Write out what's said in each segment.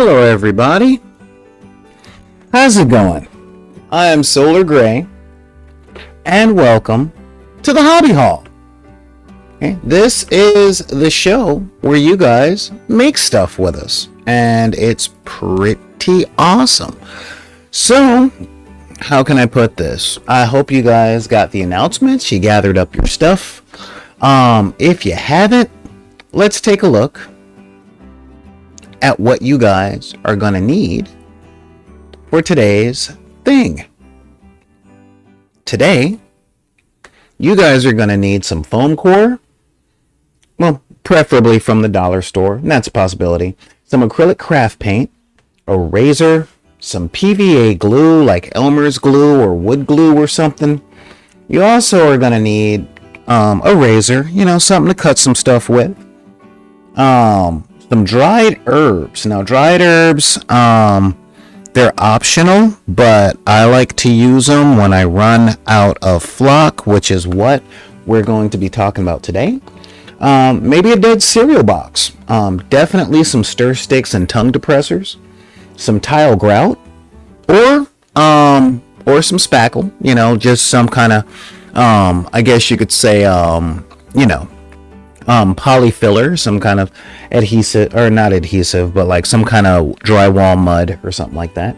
Hello everybody, how's it going? I am Solar Gray, and welcome to the Hobby Hall. Okay, this is the show where you guys make stuff with us, and it's pretty awesome. So, how can I put this? I hope you guys got the announcements, you gathered up your stuff. If you haven't, let's take a look at what you guys are gonna need for today's thing. Today, you guys are gonna need some foam core, well, preferably from the dollar store, and that's a possibility. Some acrylic craft paint, a razor, some PVA glue like Elmer's glue or wood glue or something. You also are gonna need a razor, something to cut some stuff with. Some dried herbs. Now, dried herbs, they're optional, but I like to use them when I run out of flock, which is what we're going to be talking about today. Maybe a dead cereal box. Definitely some stir sticks and tongue depressors. Some tile grout, or some spackle. Just some kind of, I guess you could say, polyfiller, some kind of adhesive, or not adhesive, but like some kind of drywall mud or something like that.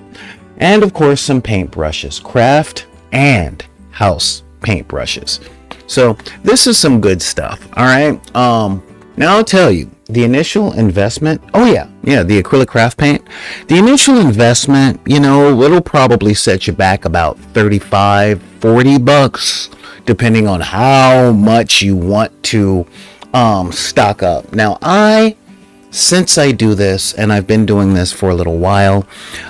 And of course, some paint brushes, craft and house paint brushes. So this is some good stuff. All right. Now I'll tell you the initial investment. Oh yeah, the acrylic craft paint. The initial investment, it'll probably set you back about $35-40, depending on how much you want to stock up. Now, since I do this, and I've been doing this for a little while,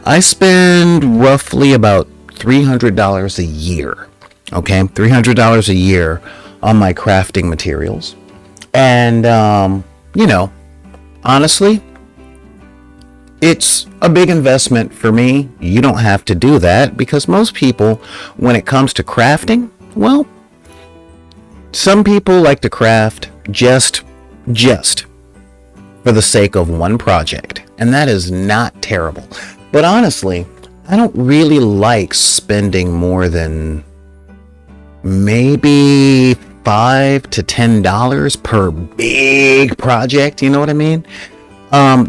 I spend roughly about $300 a year. Okay, $300 a year on my crafting materials. And, honestly, it's a big investment for me. You don't have to do that, because most people, when it comes to crafting, well, some people like to craft just for the sake of one project, and that is not terrible. But honestly, I don't really like spending more than maybe $5 to $10 per big project, you know what I mean?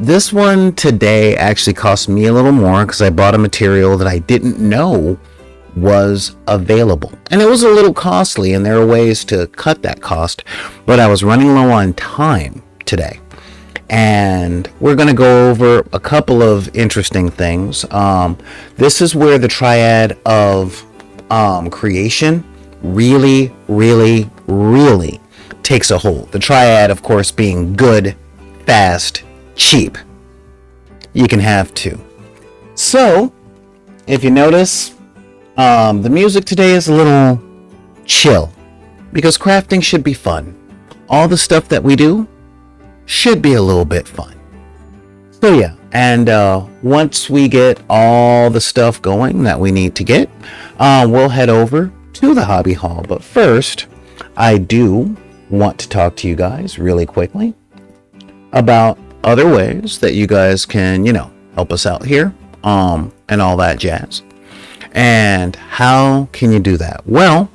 This one today actually cost me a little more because I bought a material that I didn't know was available, and it was a little costly, and there are ways to cut that cost, but I was running low on time today, and we're going to go over a couple of interesting things. This is where the triad of creation really takes a hold. The triad, of course, being good, fast, cheap. You can have two. So if you notice, the music today is a little chill, because crafting should be fun. All the stuff that we do should be a little bit fun. So yeah, and once we get all the stuff going that we need to get, we'll head over to the hobby hall. But first, I do want to talk to you guys really quickly about other ways that you guys can, help us out here, and all that jazz. And how can you do that? Well,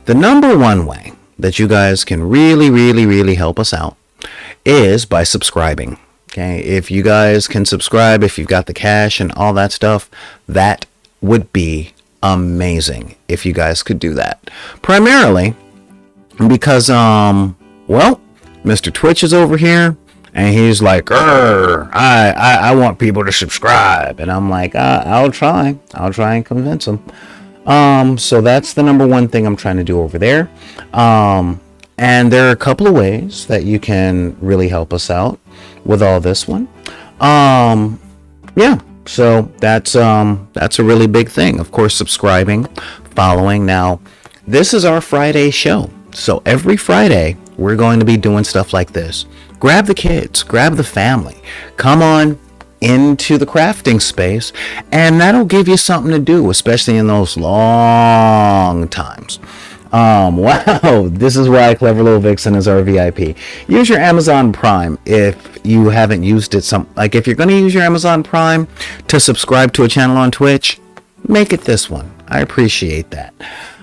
the number one way that you guys can really help us out is by subscribing. Okay, if you guys can subscribe, if you've got the cash and all that stuff, that would be amazing if you guys could do that. Primarily because, Mr. Twitch is over here, and he's like, I want people to subscribe. And I'm like, I'll try and convince them. So that's the number one thing I'm trying to do over there. And there are a couple of ways that you can really help us out with all this one. So that's a really big thing. Of course, subscribing, following. Now, this is our Friday show. So every Friday, we're going to be doing stuff like this. Grab the kids, grab the family, come on into the crafting space, and that'll give you something to do, especially in those long times. Wow, this is why Clever Little Vixen is our VIP. Use your Amazon Prime if you haven't used it. Like if you're going to use your Amazon Prime to subscribe to a channel on Twitch, make it this one. I appreciate that.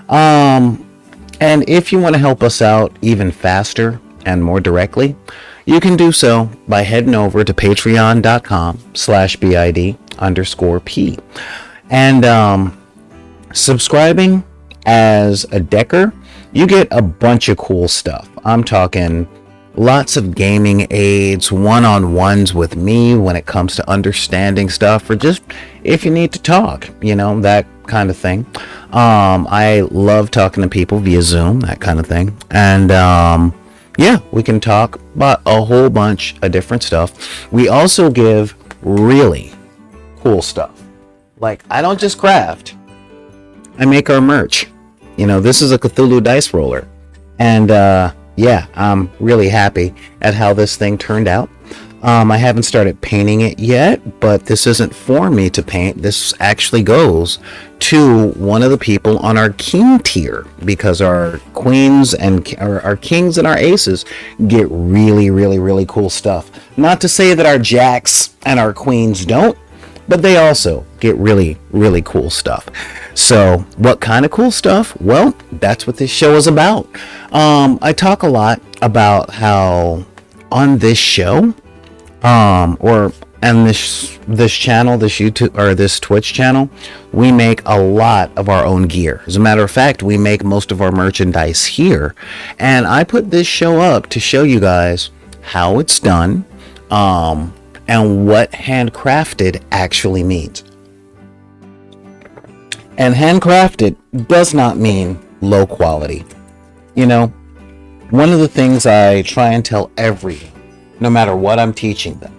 And if you want to help us out even faster and more directly, you can do so by heading over to patreon.com/BID_P and subscribing as a decker. You get a bunch of cool stuff. I'm talking lots of gaming aids, one-on-ones with me when it comes to understanding stuff, or just if you need to talk, that kind of thing. I love talking to people via Zoom, that kind of thing. And yeah, we can talk about a whole bunch of different stuff. We also give really cool stuff. Like, I don't just craft, I make our merch. This is a Cthulhu dice roller. And yeah, I'm really happy at how this thing turned out. I haven't started painting it yet, but this isn't for me to paint. This actually goes to one of the people on our king tier, because our queens and our kings and our aces get really, really, really cool stuff. Not to say that our jacks and our queens don't, but they also get really, really cool stuff. So what kind of cool stuff? Well, that's what this show is about. I talk a lot about how on this show, and this channel, this YouTube or this Twitch channel, we make a lot of our own gear. As a matter of fact, we make most of our merchandise here, and I put this show up to show you guys how it's done, and what handcrafted actually means. And handcrafted does not mean low quality. One of the things I try and tell everyone, no matter what I'm teaching them,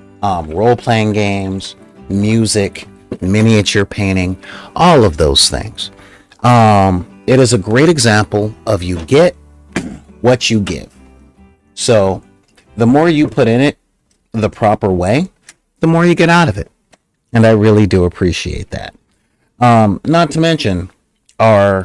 role-playing games, music, miniature painting, all of those things. It is a great example of you get what you give. So the more you put in it the proper way, the more you get out of it. And I really do appreciate that. Not to mention our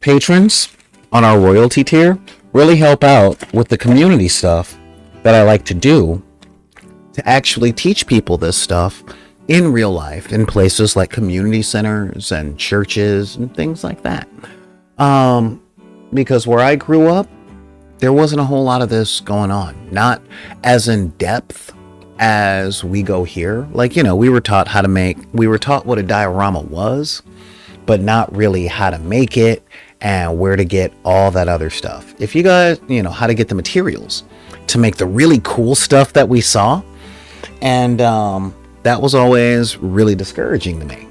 patrons on our royalty tier really help out with the community stuff that I like to do to actually teach people this stuff in real life in places like community centers and churches and things like that. Because where I grew up, there wasn't a whole lot of this going on. Not as in depth as we go here. Like, we were taught what a diorama was, but not really how to make it and where to get all that other stuff. If you guys, how to get the materials to make the really cool stuff that we saw. And that was always really discouraging to me.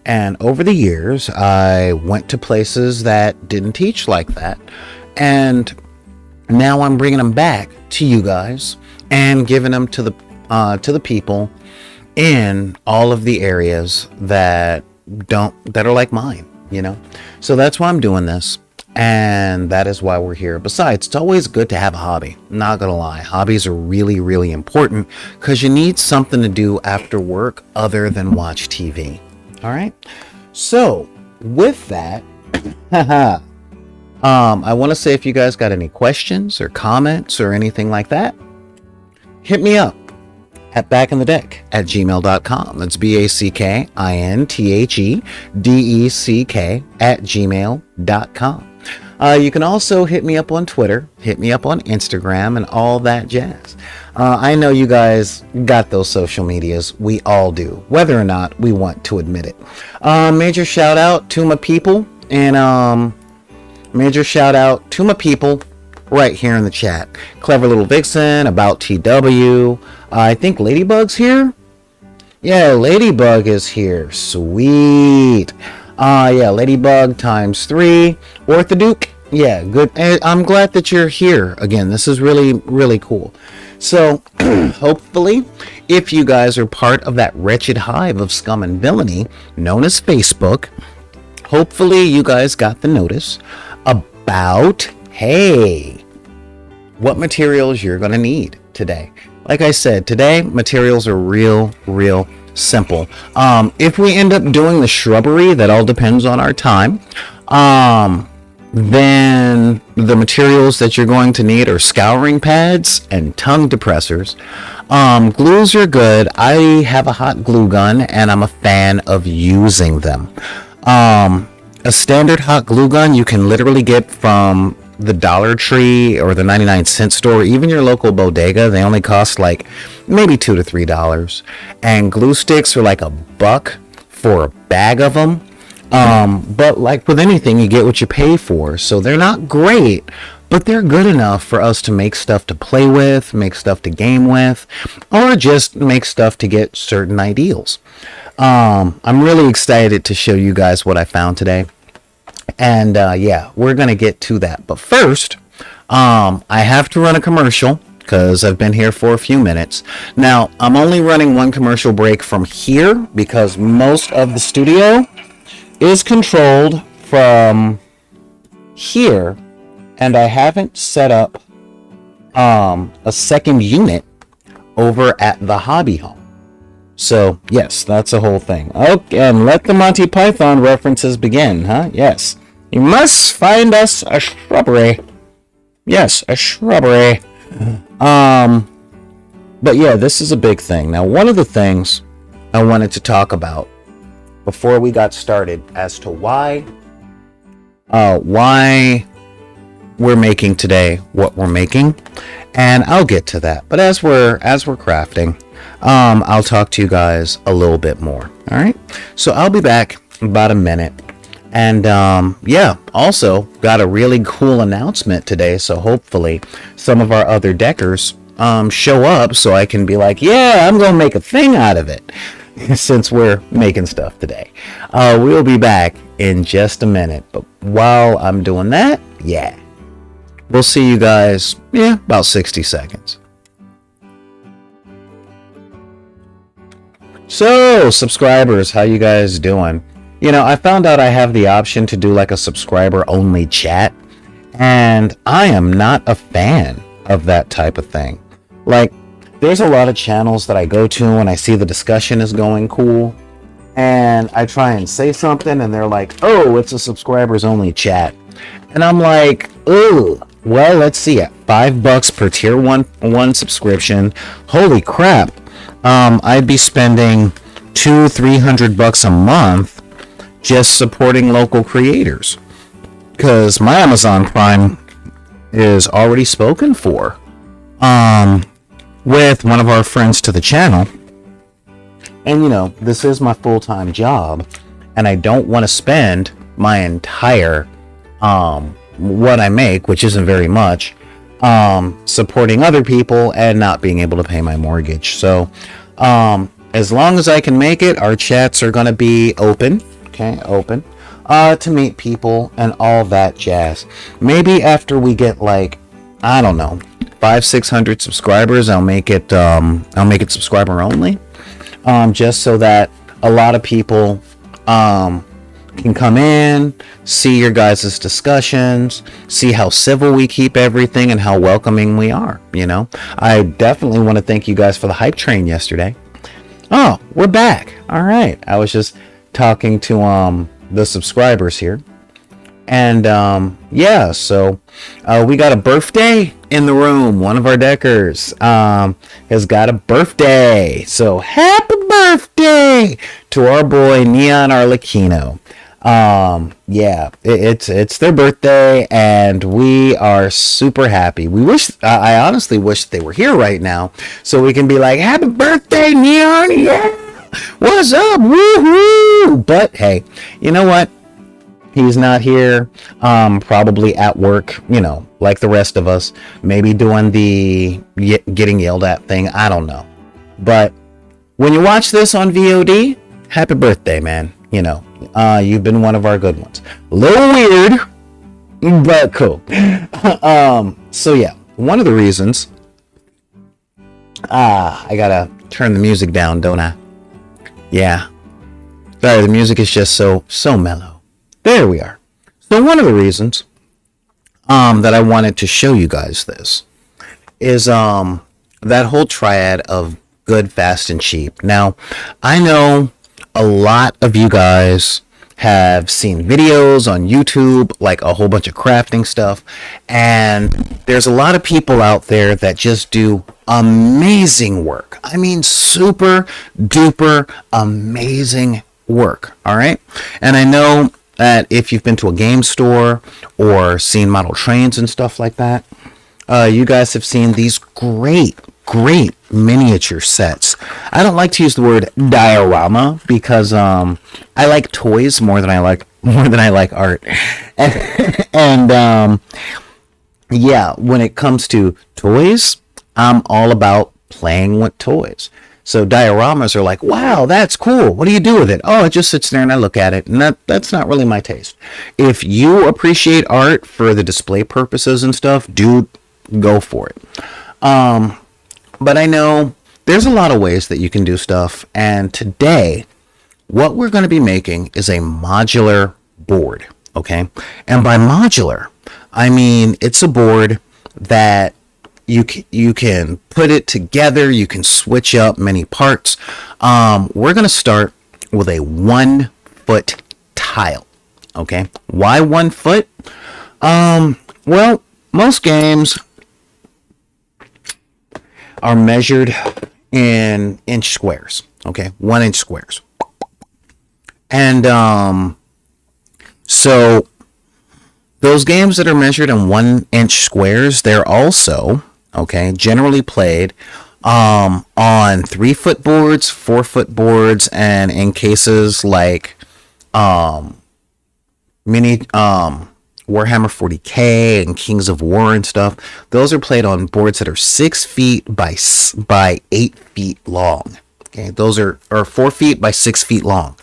And over the years, I went to places that didn't teach like that. And now I'm bringing them back to you guys and giving them to the people in all of the areas that are like mine, So that's why I'm doing this. And that is why we're here. Besides, it's always good to have a hobby. Not gonna lie, hobbies are really, really important because you need something to do after work other than watch TV. All right. So with that, I want to say, if you guys got any questions or comments or anything like that, hit me up at backinthedeck@gmail.com. That's BACKINTHEDECK@gmail.com. You can also hit me up on Twitter, hit me up on Instagram, and all that jazz. I know you guys got those social medias. We all do, whether or not we want to admit it. Major shout out to my people, and major shout out to my people right here in the chat. Clever Little Vixen, About TW. I think Ladybug's here. Yeah, Ladybug is here. Sweet. Yeah, Ladybug ×3. Orthoduke. Yeah, good. I'm glad that you're here again. This is really, really cool. So, hopefully, if you guys are part of that wretched hive of scum and villainy known as Facebook, hopefully you guys got the notice about, hey, what materials you're going to need today. Like I said, today materials are real simple. If we end up doing the shrubbery, that all depends on our time. Then the materials that you're going to need are scouring pads and tongue depressors. Glues are good. I have a hot glue gun and I'm a fan of using them. A standard hot glue gun you can literally get from the Dollar Tree or the 99-cent store, even your local bodega. They only cost like maybe $2 to $3. And glue sticks are like $1 for a bag of them. But like with anything, you get what you pay for. So they're not great, but they're good enough for us to make stuff to play with, make stuff to game with, or just make stuff to get certain ideals. I'm really excited to show you guys what I found today. And yeah, we're going to get to that. But first, I have to run a commercial because I've been here for a few minutes. Now, I'm only running one commercial break from here because most of the studio is controlled from here. And I haven't set up a second unit over at the hobby home. So, yes, that's a whole thing. Okay, and let the Monty Python references begin, huh? Yes. You must find us a shrubbery. Yes, a shrubbery. But yeah, this is a big thing. Now, one of the things I wanted to talk about before we got started as to why we're making today what we're making, and I'll get to that. But as we're crafting, I'll talk to you guys a little bit more. All right, so I'll be back in about a minute. And yeah, also got a really cool announcement today, so hopefully some of our other deckers show up so I can be like, yeah, I'm gonna make a thing out of it. Since we're making stuff today. We'll be back in just a minute, but while I'm doing that, yeah, we'll see you guys, about 60 seconds. So, subscribers, how you guys doing? You know, I found out I have the option to do like a subscriber-only chat, and I am not a fan of that type of thing. Like, there's a lot of channels that I go to when I see the discussion is going cool, and I try and say something, and they're like, oh, it's a subscribers-only chat. And I'm like, ooh, well, let's see it. $5 per tier 1 subscription. Holy crap. I'd be spending $200-300 a month just supporting local creators, because my Amazon Prime is already spoken for with one of our friends to the channel. And you know, this is my full-time job, and I don't want to spend my entire what I make, which isn't very much, supporting other people and not being able to pay my mortgage. So as long as I can make it, our chats are going to be open to meet people and all that jazz. Maybe after we get like, I don't know, 500-600 subscribers, I'll make it subscriber only, just so that a lot of people can come in, see your guys' discussions, see how civil we keep everything and how welcoming we are. You know, I definitely want to thank you guys for the hype train yesterday. Oh, we're back. All right, I was just talking to the subscribers here, and yeah, so we got a birthday in the room. One of our deckers has got a birthday, so happy birthday to our boy Neon Arlecchino. Yeah, it's their birthday, and we are super happy. I honestly wish they were here right now so we can be like, happy birthday, Neon, yeah, what's up, woohoo. But hey, you know what, he's not here, probably at work, you know, like the rest of us, maybe doing the getting yelled at thing, I don't know. But when you watch this on VOD, happy birthday, man. You know, you've been one of our good ones. A little weird, but cool. So yeah, one of the reasons, I gotta turn the music down, don't I? Yeah, sorry, the music is just so mellow. There we are. So one of the reasons that I wanted to show you guys this is that whole triad of good, fast, and cheap. Now, I know a lot of you guys have seen videos on YouTube, like a whole bunch of crafting stuff, and there's a lot of people out there that just do amazing work. I mean, super duper amazing work. All right. And I know that if you've been to a game store or seen model trains and stuff like that, you guys have seen these great miniature sets. I don't like to use the word diorama because I like toys more than I like art. And yeah, when it comes to toys, I'm all about playing with toys. So dioramas are like, wow, that's cool. What do you do with it? Oh, it just sits there and I look at it. And that's not really my taste. If you appreciate art for the display purposes and stuff, dude, go for it. But I know there's a lot of ways that you can do stuff. And today, what we're going to be making is a modular board. Okay. And by modular, I mean, it's a board that you can put it together. You can switch up many parts. We're going to start with a 1 foot tile. Okay. Why 1 foot? Well, most games are measured in inch squares. Okay. 1 inch squares. And, so those games that are measured in 1 inch squares, they're also, okay, generally played on 3 foot boards, 4 foot boards, and in cases like mini Warhammer 40K and Kings of War and stuff, those are played on boards that are 6 feet by 8 feet long. Okay, those are 4 feet by 6 feet long.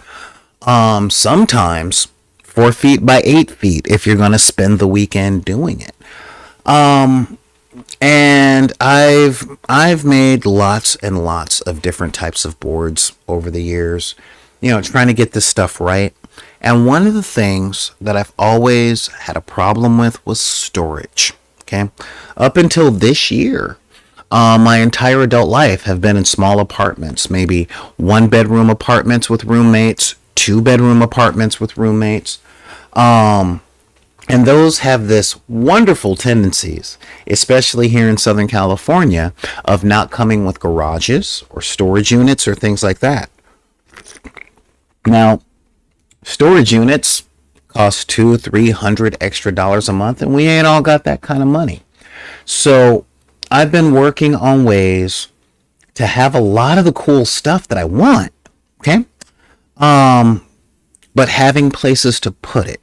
Sometimes 4 feet by 8 feet if you're going to spend the weekend doing it. And I've made lots and lots of different types of boards over the years, you know, trying to get this stuff right. And one of the things that I've always had a problem with was storage. Okay. Up until this year, my entire adult life have been in small apartments, maybe 1 bedroom apartments with roommates, 2 bedroom apartments with roommates. And those have this wonderful tendencies, especially here in Southern California, of not coming with garages or storage units or things like that. Now, storage units cost $200-300 extra a month, and we ain't all got that kind of money. So I've been working on ways to have a lot of the cool stuff that I want. Okay. But having places to put it.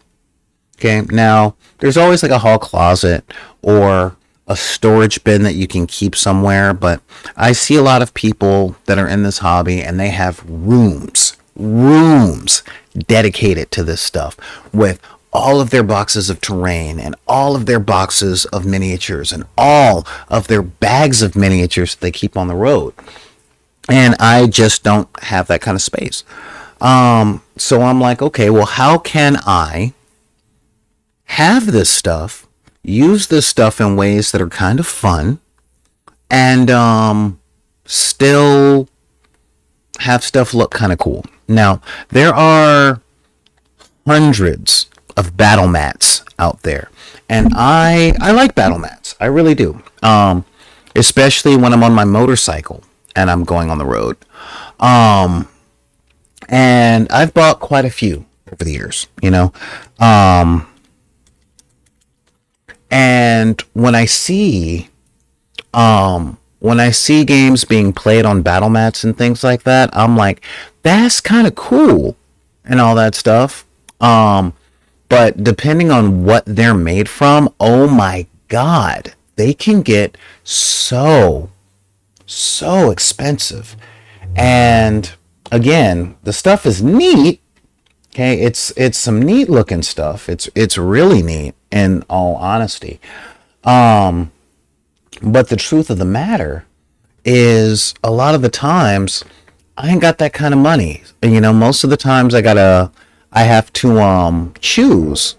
Okay. Now there's always like a hall closet or a storage bin that you can keep somewhere. But I see a lot of people that are in this hobby and they have rooms dedicated to this stuff with all of their boxes of terrain and all of their boxes of miniatures and all of their bags of miniatures that they keep on the road. And I just don't have that kind of space. So I'm like, okay, well, how can I have this stuff, use this stuff in ways that are kind of fun and still have stuff look kind of cool? Now, there are hundreds of battle mats out there, and I like battle mats. I really do. Especially when I'm on my motorcycle and I'm going on the road. And I've bought quite a few over the years, you know. And when I see games being played on battle mats and things like that, I'm like, that's kind of cool and all that stuff. But depending on what they're made from, oh my God, they can get so expensive. And again, the stuff is neat. Okay, it's some neat looking stuff. It's really neat in all honesty. But the truth of the matter is a lot of the times I ain't got that kind of money. And, you know, most of the times I have to choose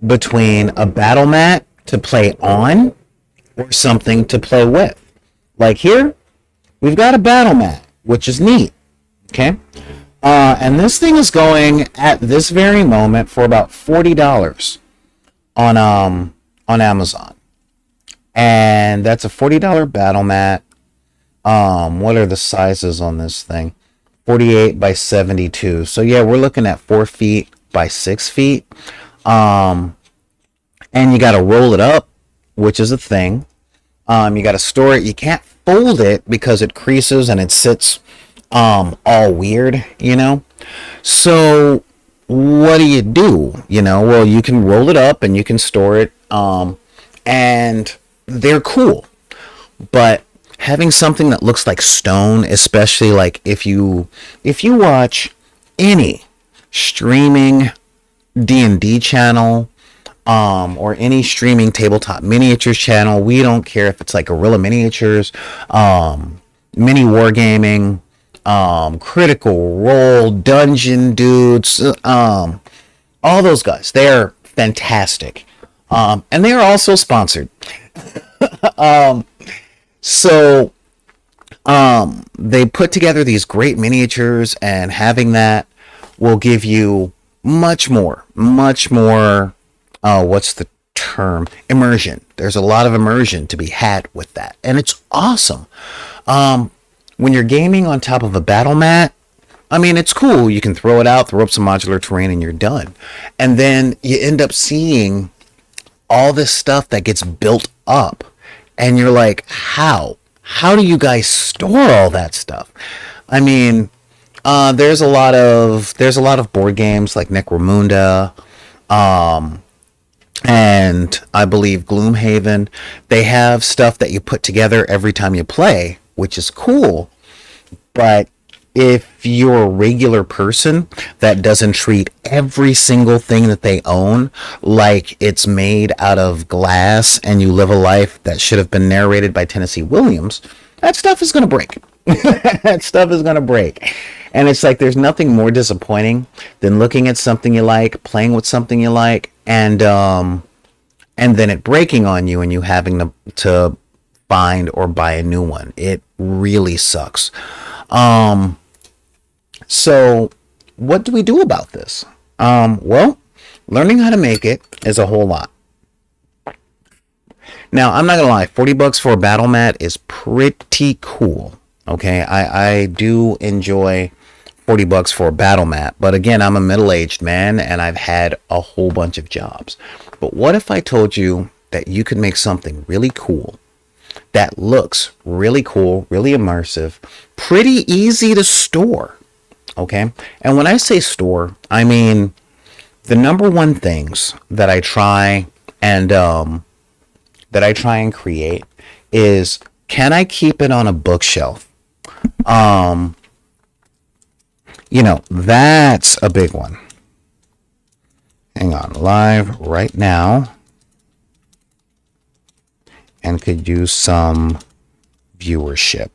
between a battle mat to play on or something to play with. Like here, we've got a battle mat, which is neat. Okay. And this thing is going at this very moment for about $40 on Amazon. And that's a $40 battle mat. What are the sizes on this thing? 48 by 72. So yeah, we're looking at 4 feet by 6 feet. And you got to roll it up, which is a thing. You got to store it. You can't fold it because it creases and it sits all weird, you know. So what do? You know, well, you can roll it up and you can store it. And they're cool. But having something that looks like stone, especially like if you watch any streaming D&D channel, or any streaming tabletop miniatures channel, we don't care if it's like Guerrilla Miniatures, mini wargaming, Critical Role, Dungeon Dudes, all those guys, they're fantastic. And they are also sponsored. So they put together these great miniatures, and having that will give you much more, what's the term? Immersion. There's a lot of immersion to be had with that, and it's awesome. When you're gaming on top of a battle mat, I mean, it's cool. You can throw it out, throw up some modular terrain, and you're done. And then you end up seeing all this stuff that gets built up, and you're like, how do you guys store all that stuff? I mean, there's a lot of board games like Necromunda, and I believe Gloomhaven. They have stuff that you put together every time you play, which is cool. But if you're a regular person that doesn't treat every single thing that they own like it's made out of glass, and you live a life that should have been narrated by Tennessee Williams, that stuff is going to break. That stuff is going to break. And it's like, there's nothing more disappointing than looking at something you like, playing with something you like, and then it breaking on you and you having to find or buy a new one. It really sucks. So what do we do about this? Well, learning how to make it is a whole lot. Now, I'm not gonna lie, $40 for a battle mat is pretty cool. Okay, I do enjoy $40 for a battle mat, but again, I'm a middle-aged man and I've had a whole bunch of jobs. But what if I told you that you could make something really cool, that looks really cool, really immersive, pretty easy to store? Okay, and when I say store, I mean the number one things that I try and create is, can I keep it on a bookshelf? You know, that's a big one. Hang on, live right now, and could use some viewership.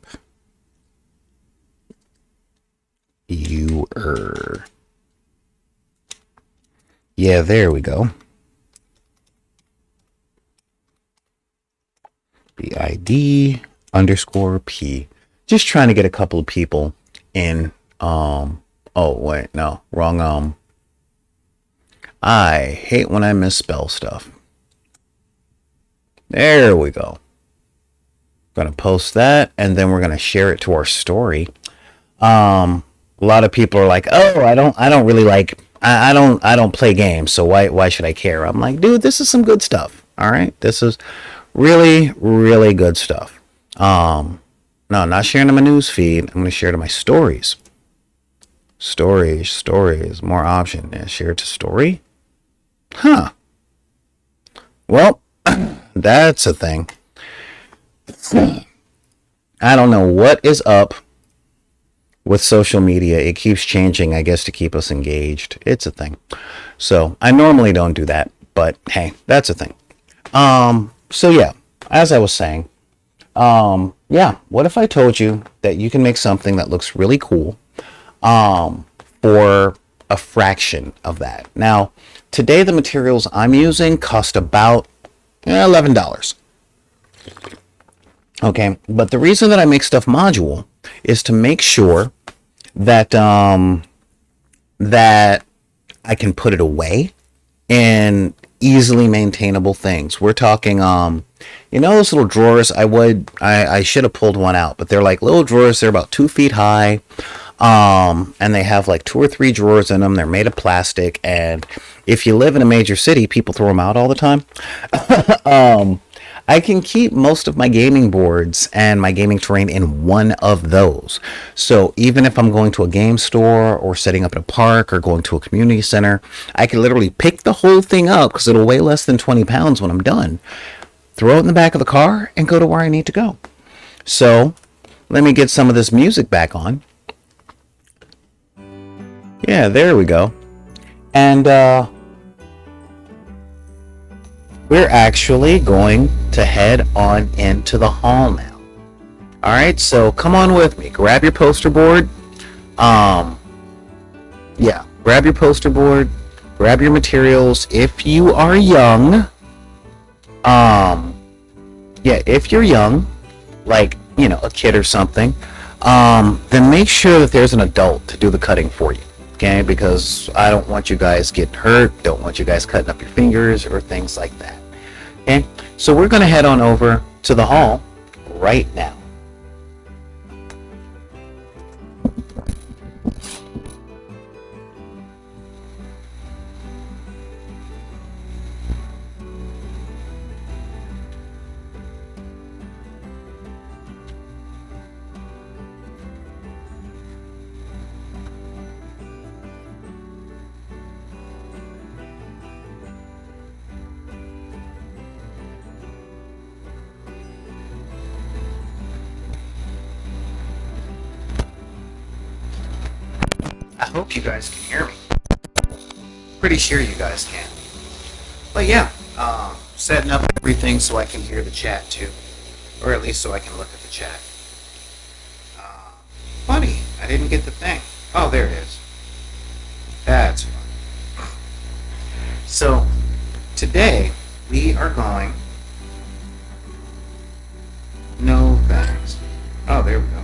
Viewer. Yeah, there we go. BID_P. Just trying to get a couple of people in. Oh wait, no, wrong. I hate when I misspell stuff. There we go. Gonna post that, and then we're gonna share it to our story. A lot of people are like, "Oh, I don't really like. I don't play games, so why should I care?" I'm like, dude, this is some good stuff. All right, this is really, really good stuff. No, not sharing to my news feed. I'm gonna share to my stories. Stories, more option. Yeah, share to story. Huh. Well, that's a thing. I don't know what is up with social media. It keeps changing, I guess, to keep us engaged. It's a thing. So I normally don't do that, but hey, that's a thing. So yeah, as I was saying, yeah, what if I told you that you can make something that looks really cool, for a fraction of that? Now, today the materials I'm using cost about $11. Okay, but the reason that I make stuff modular is to make sure that that I can put it away in easily maintainable things. We're talking those little drawers. I should have pulled one out, but they're like little drawers. They're about 2 feet high. And they have like 2 or 3 drawers in them. They're made of plastic, and if you live in a major city, people throw them out all the time. I can keep most of my gaming boards and my gaming terrain in one of those. So even if I'm going to a game store or setting up in a park or going to a community center, I can literally pick the whole thing up because it'll weigh less than 20 pounds when I'm done, throw it in the back of the car, and go to where I need to go. So let me get some of this music back on. Yeah, there we go. And we're actually going to head on into the hall now. All right, so come on with me. Grab your poster board. Grab your poster board. Grab your materials. If you are young, if you're young, like, a kid or something, then make sure that there's an adult to do the cutting for you. Okay, because I don't want you guys getting hurt, don't want you guys cutting up your fingers or things like that. Okay, so we're going to head on over to the hall right now. I hope you guys can hear me. Pretty sure you guys can. But yeah, setting up everything so I can hear the chat too. Or at least so I can look at the chat. Funny, I didn't get the thing. Oh, there it is. That's fun. So, today we are going... No thanks. Oh, there we go.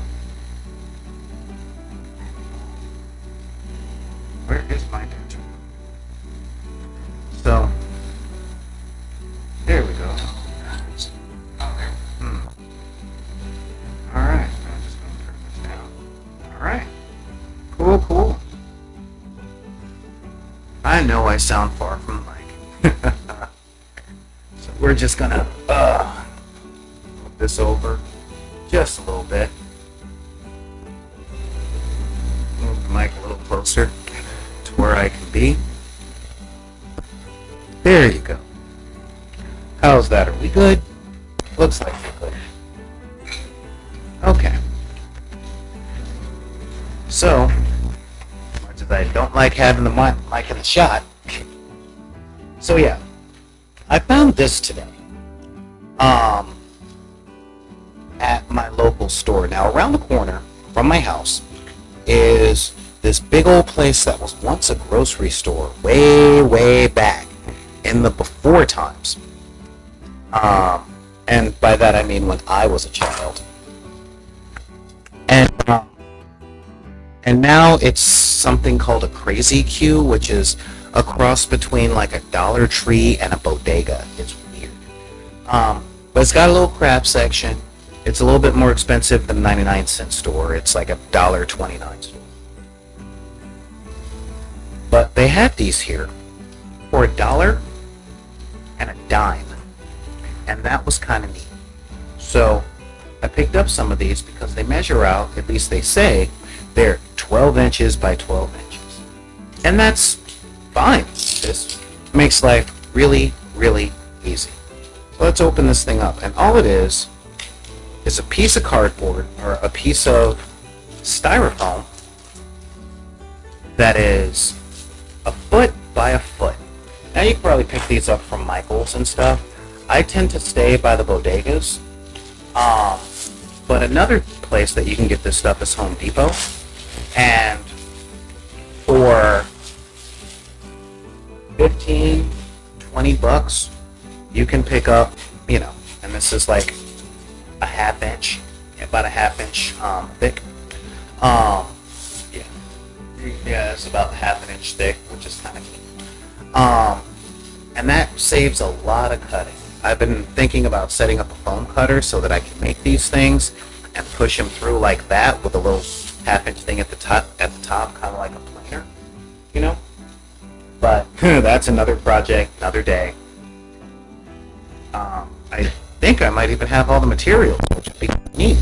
Where is my picture? So, there we go. Oh, there. Alright, I'm just going to turn this down. Alright. Cool. I know I sound far from the mic. So we're just going to move this over just a little bit. Move the mic a little closer where I can be. There you go. How's that? Are we good? Looks like we're good. Okay. So, as much as I don't like having the mic in the shot, so yeah, I found this today at my local store. Now, around the corner from my house is this big old place that was once a grocery store way back in the before times. And by that I mean when I was a child. And now it's something called a Crazy Q, which is a cross between like a Dollar Tree and a bodega. It's weird. But it's got a little craft section. It's a little bit more expensive than a 99-cent store. It's like a $1.29 store. But they had these here for $1 and a dime. And that was kind of neat. So I picked up some of these because they measure out, at least they say, they're 12 inches by 12 inches. And that's fine. This makes life really easy. So let's open this thing up. And all it is a piece of cardboard or a piece of styrofoam that is a foot by a foot. Now you can probably pick these up from Michael's and stuff. I tend to stay by the bodegas. But another place that you can get this stuff is Home Depot. And for 15, 20 bucks, you can pick up, and this is like, a half inch, about a half inch thick. Um, yeah, yeah, it's about half an inch thick, which is kind of neat. And that saves a lot of cutting. I've been thinking about setting up a foam cutter so that I can make these things and push them through like that with a little half-inch thing at the top, kind of like a planer, you know. But that's another project, another day. I think I might even have all the materials, which would be neat.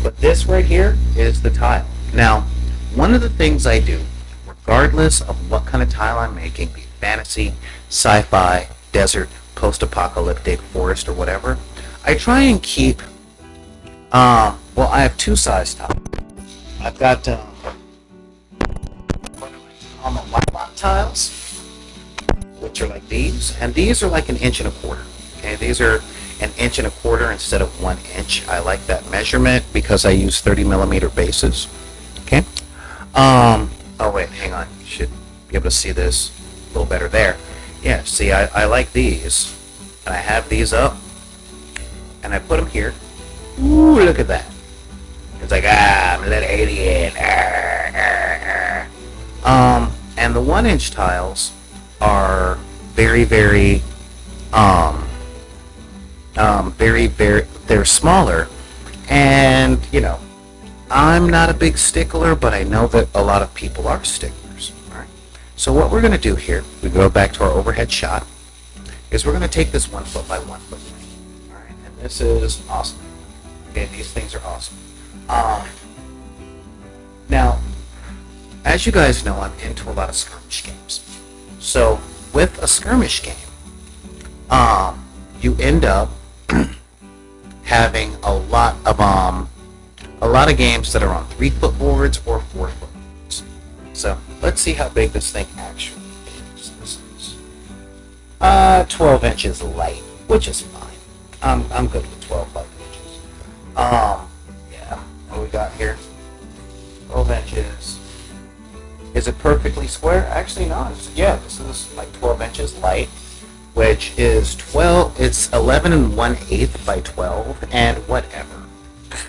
But this right here is the tile. Now, one of the things I do, regardless of what kind of tile I'm making, be it fantasy, sci-fi, desert, post-apocalyptic, forest, or whatever, I try and keep, well, I have two size tiles. I've got, white block tiles, which are like these, and these are like 1.25 inches. Okay, these are 1.25 inches instead of 1 inch. I like that measurement because I use 30mm bases. Okay. Oh wait, hang on. You should be able to see this a little better there. Yeah, see, I like these, and I have these up, and I put them here. Ooh, look at that. It's like, I'm a little alien. And the 1 inch tiles are very, very, they're smaller, and, you know, I'm not a big stickler, but I know that a lot of people are sticklers. All right. So what we're going to do here, we go back to our overhead shot, is we're going to take this 1 foot by 1 foot thing. All right, and this is awesome. Okay, these things are awesome. Now, as you guys know, I'm into a lot of skirmish games. So with a skirmish game, you end up having a lot of games that are on 3-foot boards or 4-foot boards. So let's see how big this thing actually is. This is 12 inches light, which is fine. I'm good with 12 light inches. Yeah, what we got here? 12 inches. Is it perfectly square? Actually, no. Yeah, this is like 12 inches light, which is 12. It's 11 1/8 by 12, and whatever.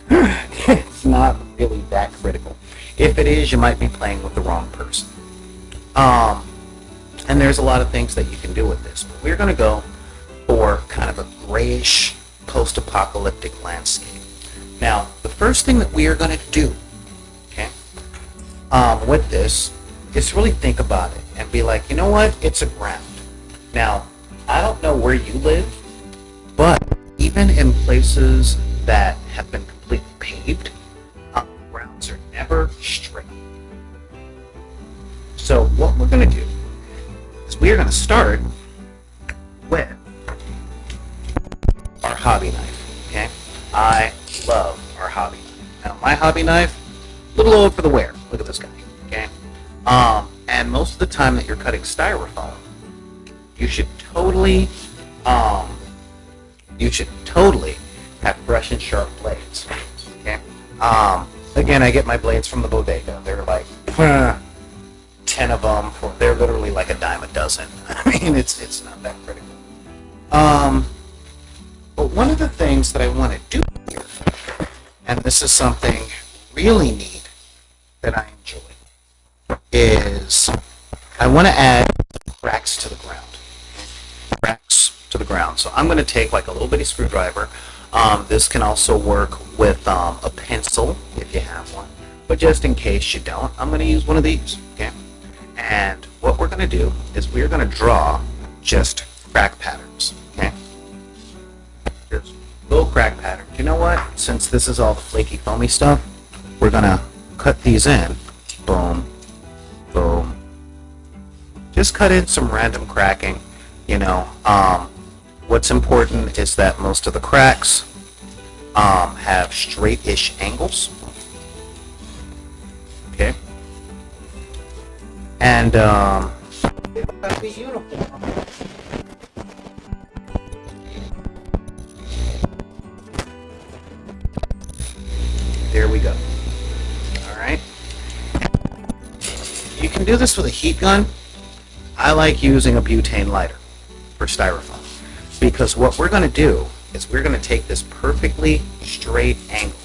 It's not really that critical. If it is, you might be playing with the wrong person. And there's a lot of things that you can do with this. But we're going to go for kind of a grayish post-apocalyptic landscape. Now, the first thing that we are going to do, okay, with this is really think about it and be like, you know what? It's a ground. Now, I don't know where you live, but even in places that have been completely paved, grounds are never straight. So what we're going to do is we are going to start with our hobby knife. Okay, I love our hobby knife. Now my hobby knife, a little old for the wear. Look at this guy. Okay, and most of the time that you're cutting styrofoam, you should totally have fresh and sharp blades. Okay. Again, I get my blades from the bodega. They're like 10 of them. They're literally like a dime a dozen. I mean, it's not that critical. But one of the things that I want to do here, and this is something really neat that I enjoy, is I want to add cracks to the ground. Cracks to the ground. So I'm going to take like a little bitty screwdriver. This can also work with a pencil if you have one, but just in case you don't, I'm going to use one of these. Okay, and what we're going to do is we're going to draw just crack patterns. Okay, just little crack patterns. You know what? Since this is all the flaky, foamy stuff, we're going to cut these in. Boom, boom. Just cut in some random cracking. You know, what's important is that most of the cracks have straight-ish angles. Okay. And it's gotta be uniform. There we go. All right. You can do this with a heat gun. I like using a butane lighter for styrofoam because what we're going to do is we're going to take this perfectly straight angle.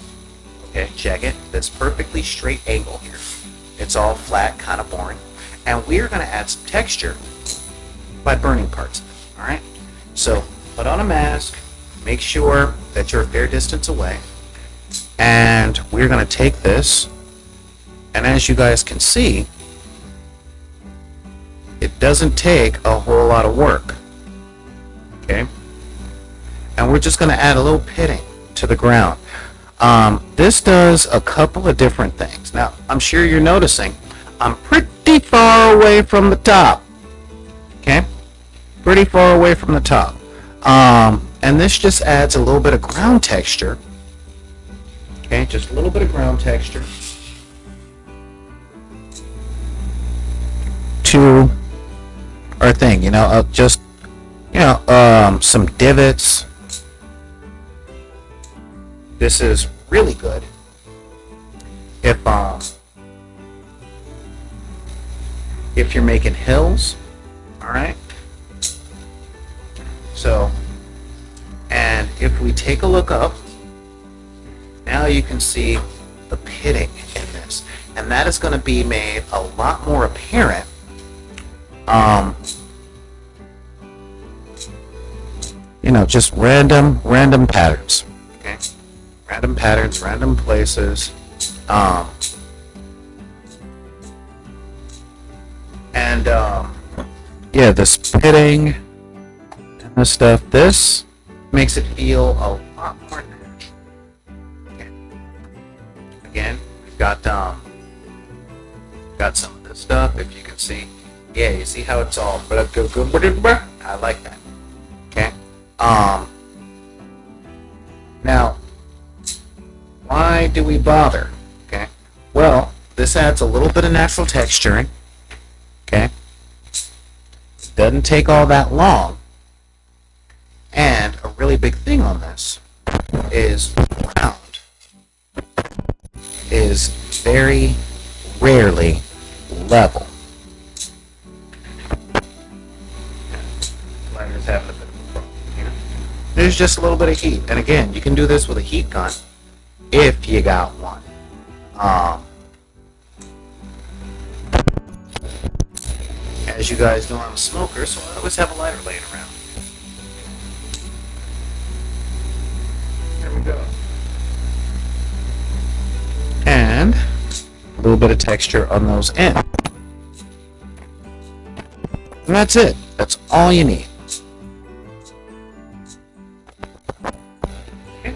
Okay, check it. This perfectly straight angle here. It's all flat, kind of boring. And we're going to add some texture by burning parts of it. All right? So put on a mask. Make sure that you're a fair distance away. And we're going to take this. And as you guys can see, it doesn't take a whole lot of work. Okay? And we're just going to add a little pitting to the ground. This does a couple of different things. Now, I'm sure you're noticing I'm pretty far away from the top. Okay? Pretty far away from the top. And this just adds a little bit of ground texture. Okay? Just a little bit of ground texture to our thing. Some divots. This is really good if you're making hills. All right. So, and if we take a look up, now you can see the pitting in this, and that is going to be made a lot more apparent. Just random patterns. Okay. Random patterns, random places. This pitting and this stuff, this makes it feel a lot more natural. Okay. Again, we've got some of this stuff, if you can see. Yeah, you see how it's all, I like that. Okay. Now, why do we bother? Okay. Well, this adds a little bit of natural texturing. Okay. It doesn't take all that long. And a really big thing on this is ground is very rarely level. Lighter's having a bit of a problem here. There's just a little bit of heat. And again, you can do this with a heat gun if you got one. As you guys know, I'm a smoker, so I always have a lighter laying around. There we go. And a little bit of texture on those ends. And that's it. That's all you need. Okay.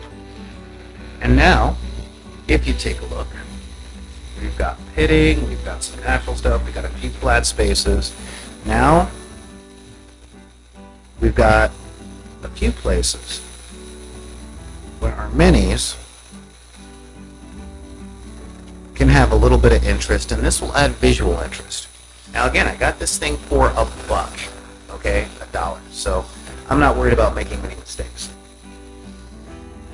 And now, if you take a look, we've got pitting, we've got some natural stuff, we've got a few flat spaces. Now, we've got a few places where our minis can have a little bit of interest, and this will add visual interest. Now again, I got this thing for $1, okay, $1. So I'm not worried about making any mistakes.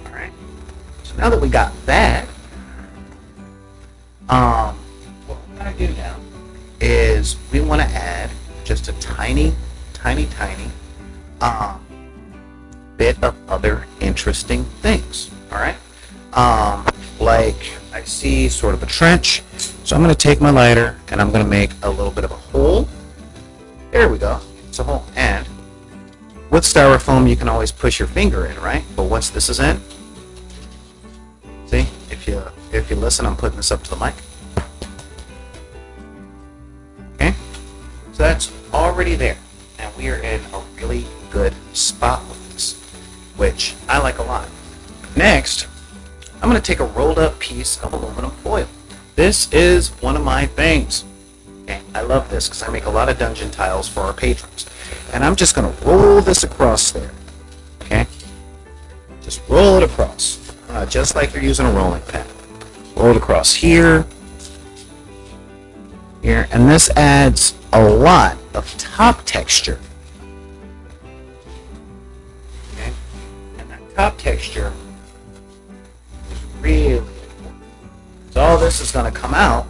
All right. So now that we got that, what we're gonna do now is we want to add just a tiny bit of other interesting things. All right. Like I see sort of a trench, so I'm going to take my lighter and I'm going to make a little bit of a hole. There we go. It's a hole. And with styrofoam, you can always push your finger in, right? But once this is in, see, if you listen, I'm putting this up to the mic. Okay, so that's already there, and we are in a really good spot with this, which I like a lot. Next, I'm going to take a rolled up piece of aluminum foil. This is one of my things. Okay, I love this because I make a lot of dungeon tiles for our patrons. And I'm just going to roll this across there. Okay? Just roll it across. Just like you're using a rolling pin. Roll it across here. Here. And this adds a lot of top texture. Okay? And that top texture really important. So all this is going to come out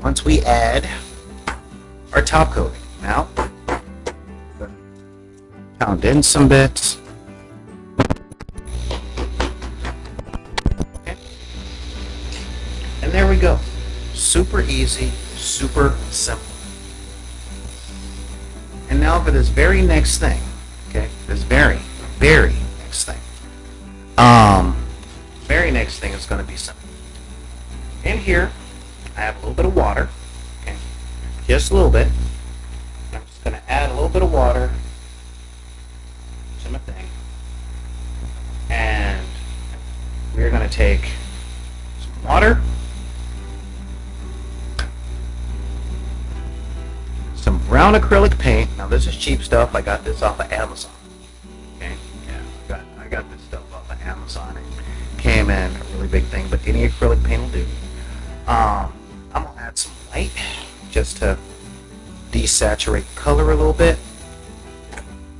once we add our top coating. Now, Pound in some bits. Okay. And there we go. Super easy, super simple. And now for this very next thing, okay? This very next thing. Very next thing is going to be simple. In here, I have a little bit of water, okay? Just a little bit. I'm just going to add a little bit of water to my thing. And we're going to take some water, some brown acrylic paint. Now this is cheap stuff. I got this off of Amazon. Okay, yeah, I got this stuff off of Amazon. It came in a really big thing, but any acrylic paint will do. I'm gonna add some white just to desaturate color a little bit,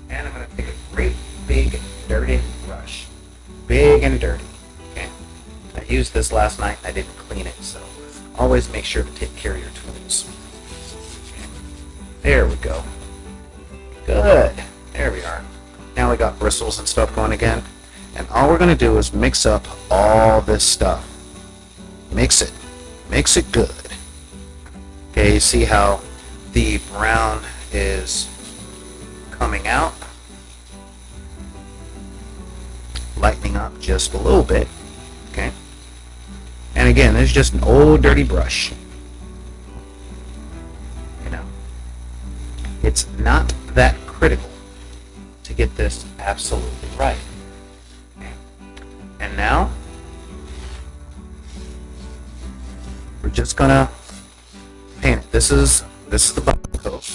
and I'm gonna take a great big dirty brush, big and dirty. Okay, I used this last night. I didn't clean it, so always make sure to take care of your tools. There we go. Good. There we are. Now we got bristles and stuff going again. And all we're going to do is mix up all this stuff. Mix it. Mix it good. Okay, you see how the brown is coming out? Lightening up just a little bit. Okay. And again, this is just an old dirty brush. It's not that critical to get this absolutely right. And now, we're just gonna paint it. This is the bottom coat,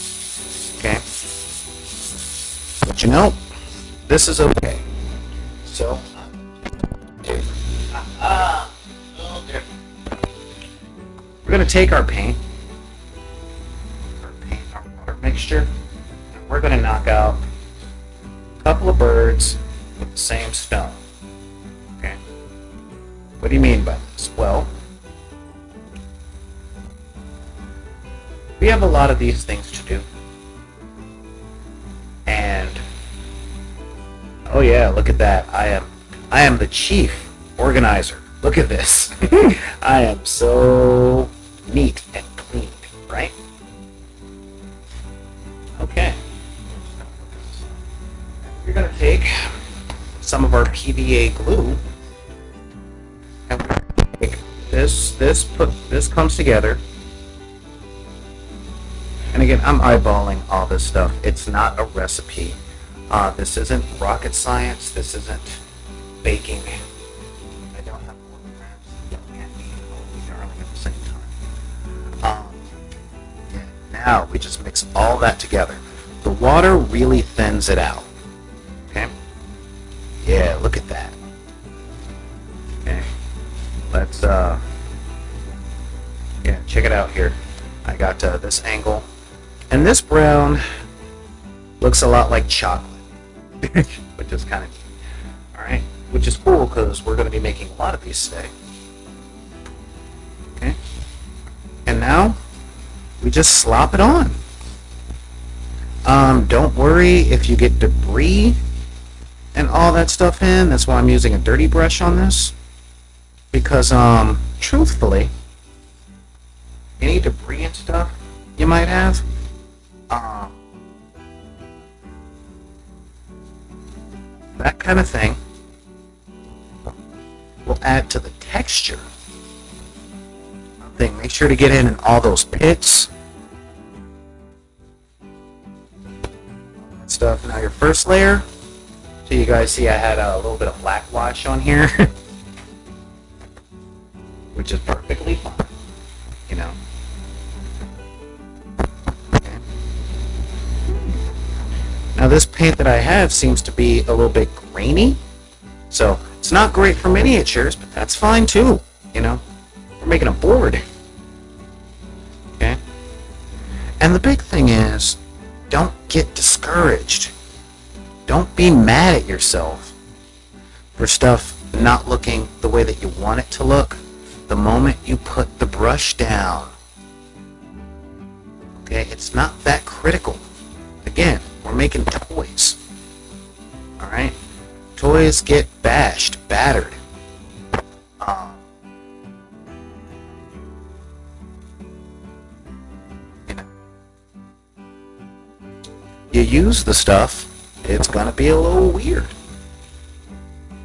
okay? But you know, this is okay. So, we're gonna take our paint, our water mixture, and we're gonna knock out a couple of birds with the same stone. Okay. What do you mean by this? Well, we have a lot of these things to do. And oh yeah, look at that. I am the chief organizer. Look at this. I am so neat and clean, right? Okay. We're going to take some of our PVA glue and we're going to take this comes together. And again, I'm eyeballing all this stuff. It's not a recipe. This isn't rocket science. This isn't baking. I don't have programs yelling at me and holy darling at the same time. Yeah, now we just mix all that together. The water really thins it out. Okay? Yeah, look at that. Okay. Let's yeah, check it out here. I got this angle. And this brown looks a lot like chocolate, which is kind of neat. All right, which is cool because we're going to be making a lot of these today. Okay, and now we just slop it on. Don't worry if you get debris and all that stuff in. That's why I'm using a dirty brush on this, because truthfully, any debris and stuff you might have, that kind of thing will add to the texture. Make sure to get in all those pits. That stuff. Now your first layer. So you guys see I had a little bit of black wash on here, which is perfectly fine. You know. Now this paint that I have seems to be a little bit grainy, so it's not great for miniatures, but that's fine too, you know. We're making a board. Okay? And the big thing is, don't get discouraged. Don't be mad at yourself for stuff not looking the way that you want it to look the moment you put the brush down. Okay? It's not that critical. Again, we're making toys. Alright? Toys get bashed, battered. Um, you know, you use the stuff, it's gonna be a little weird.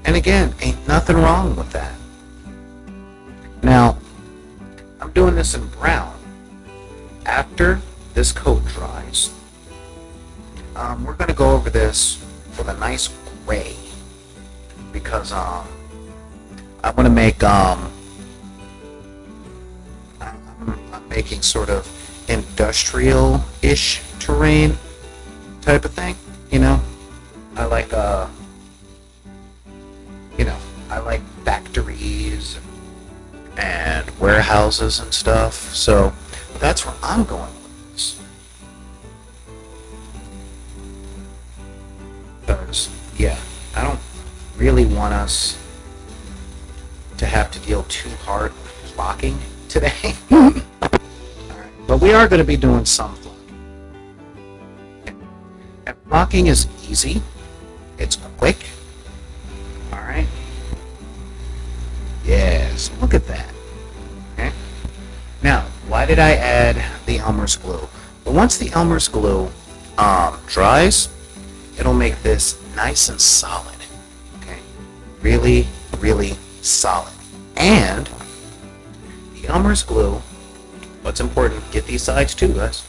And again, ain't nothing wrong with that. Now, I'm doing this in brown. After this coat dries, we're going to go over this with a nice gray, because I want to make I'm making sort of industrial-ish terrain type of thing. You know, I like I like factories and warehouses and stuff. So that's where I'm going with this. Because, yeah, I don't really want us to have to deal too hard with blocking today. Alright, but we are going to be doing some blocking. And blocking is easy. It's quick. Alright. Yes, look at that. Okay. Now, why did I add the Elmer's glue? Well, once the Elmer's glue dries, it'll make this nice and solid. Okay, really, really solid. And the Elmer's glue, what's important? Get these sides too, guys.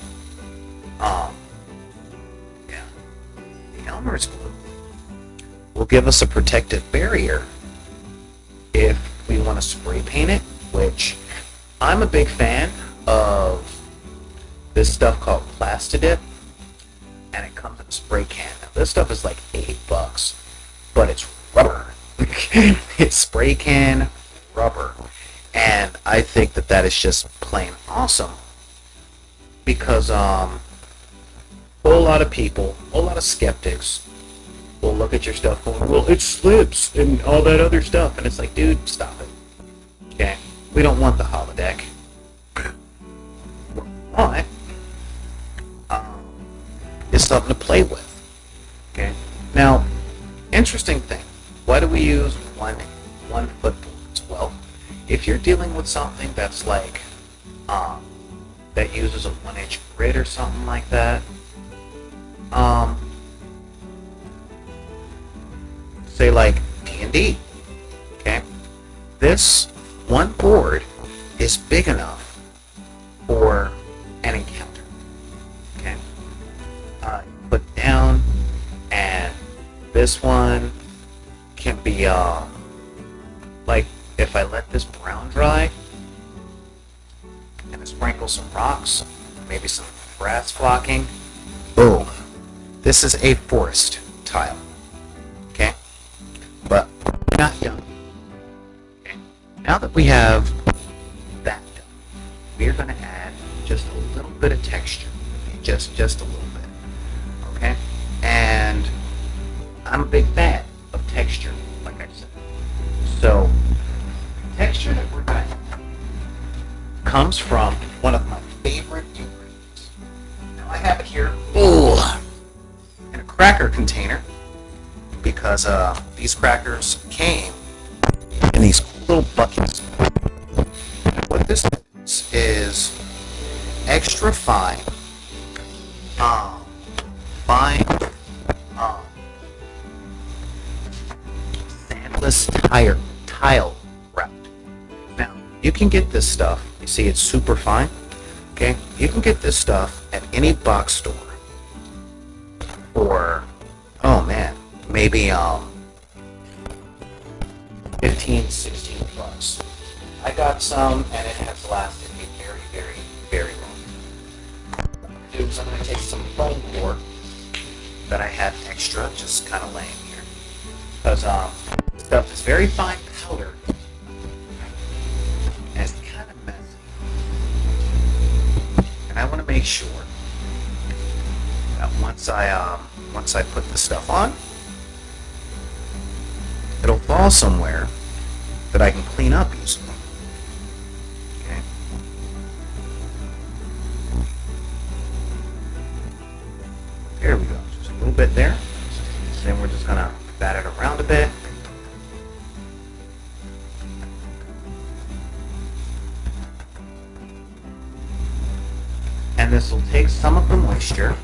Yeah, the Elmer's glue will give us a protective barrier if we want to spray paint it, which I'm a big fan of this stuff called Plastidip, and it comes in a spray can. Now, this stuff is like $8, but it's rubber. It's spray can rubber, and I think that is just plain awesome, because a whole lot of people, a whole lot of skeptics will look at your stuff going, well, it slips and all that other stuff, and it's like, dude, stop it. Okay, we don't want the holodeck. What is something to play with? Okay. Now, interesting thing. Why do we use one foot boards? Well, if you're dealing with something that's like that uses a 1-inch grid or something like that, say like D&D. Okay. This one board is big enough for an encounter. Okay. Put down, and this one can be like, if I let this brown dry and I sprinkle some rocks, maybe some grass flocking, boom, this is a forest tile. Okay, but we're not done. Okay, now that we have that done, we're going to add just a little bit of texture, just a little bit. Okay, and I'm a big fan of texture, like I said. So, the texture that we're going to have comes from one of my favorite ingredients. Now, I have it here in a cracker container, because these crackers came in these little buckets. What this is extra fine, sandless tile wrapped. Now, you can get this stuff, you see it's super fine, okay? You can get this stuff at any box store for, oh man, maybe 15, 16 bucks. I got some, and it has lasted me very, very, very long. What I'm going to do is I'm going to take some foam core that I had extra, just kind of laying here, because stuff is very fine powder, and it's kind of messy. And I want to make sure that once I put the stuff on, it'll fall somewhere that I can clean up easily. Okay. There we go. Just a little bit there. Then we're just gonna And this will take some of the moisture,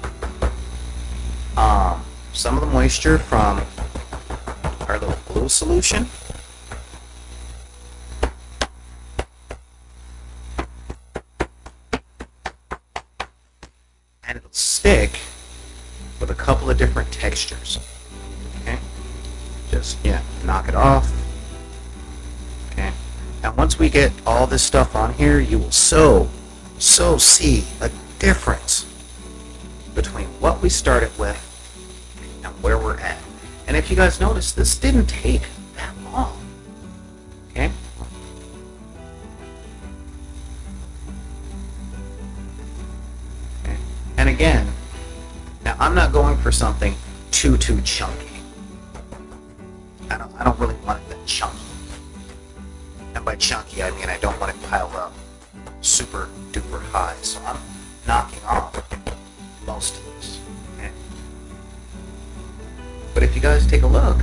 from our little glue solution. And it'll stick with a couple of different textures. Okay? Just, knock it off. Okay? And once we get all this stuff on here, you will so see a difference between what we started with and where we're at. And if you guys notice, this didn't take that long. Okay? Okay. And again, now I'm not going for something too chunky. I don't really want it that chunky. And by chunky, I mean I don't want it piled up super duper high. So I'm knocking off most of this. Okay? But if you guys take a look,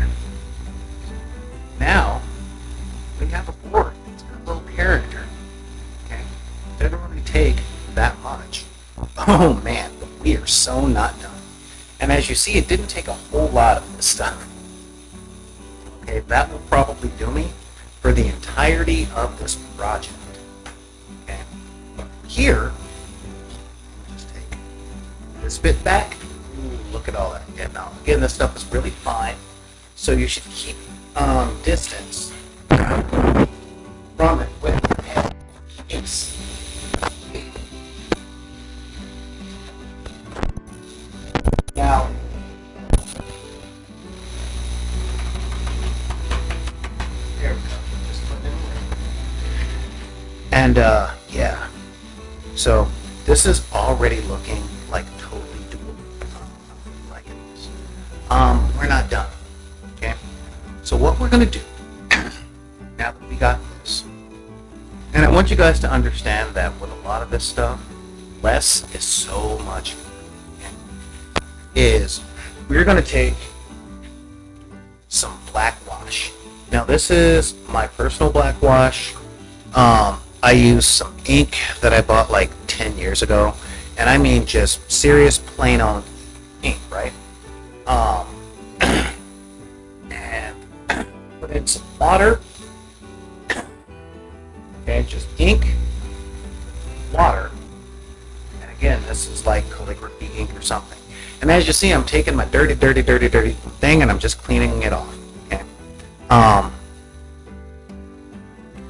now we have a board. It's got a little character. Okay? It doesn't really take that much. Oh man, but we are so not done. And as you see, it didn't take a whole lot of this stuff. Okay, that will probably do me for the entirety of this project. Okay, but here, just take this bit back. Ooh, look at all that. Yeah, now again, this stuff is really fine, so you should keep distance from it with your hand. Yes. Now, there we go. Just put it in there. And yeah. So this is already looking like totally doable. I'm liking this. We're not done. Okay. So what we're gonna do now that we got this, and I want you guys to understand that with a lot of this stuff, less is so much. Is we're going to take some black wash. Now this is my personal black wash. I use some ink that I bought like 10 years ago, and I mean just serious plain old ink, right? And put in some water. Okay, just ink, water, and again, this is like calligraphy ink or something. And as you see, I'm taking my dirty thing and I'm just cleaning it off. Okay.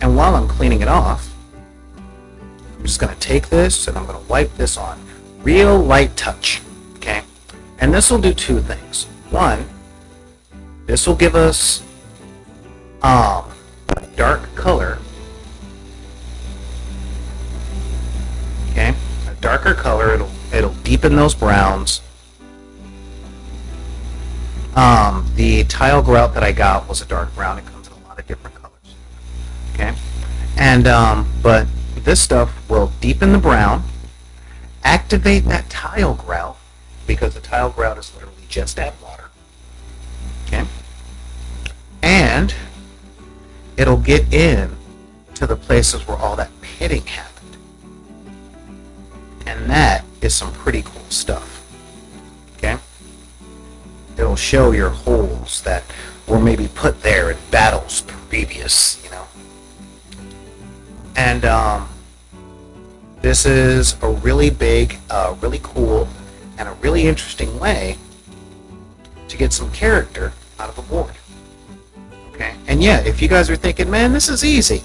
And while I'm cleaning it off, I'm just going to take this and I'm going to wipe this on. Real light touch. Okay. And this will do two things. One, this will give us a dark color. Okay. A darker color. It'll deepen those browns. The tile grout that I got was a dark brown. It comes in a lot of different colors. Okay, and but this stuff will deepen the brown, activate that tile grout, because the tile grout is literally just add water. Okay, and it'll get in to the places where all that pitting happened, and that is some pretty cool stuff. Okay. It'll show your holes that were maybe put there in battles previous, you know. And this is a really big, really cool, and a really interesting way to get some character out of a board. Okay? And yeah, if you guys are thinking, man, this is easy.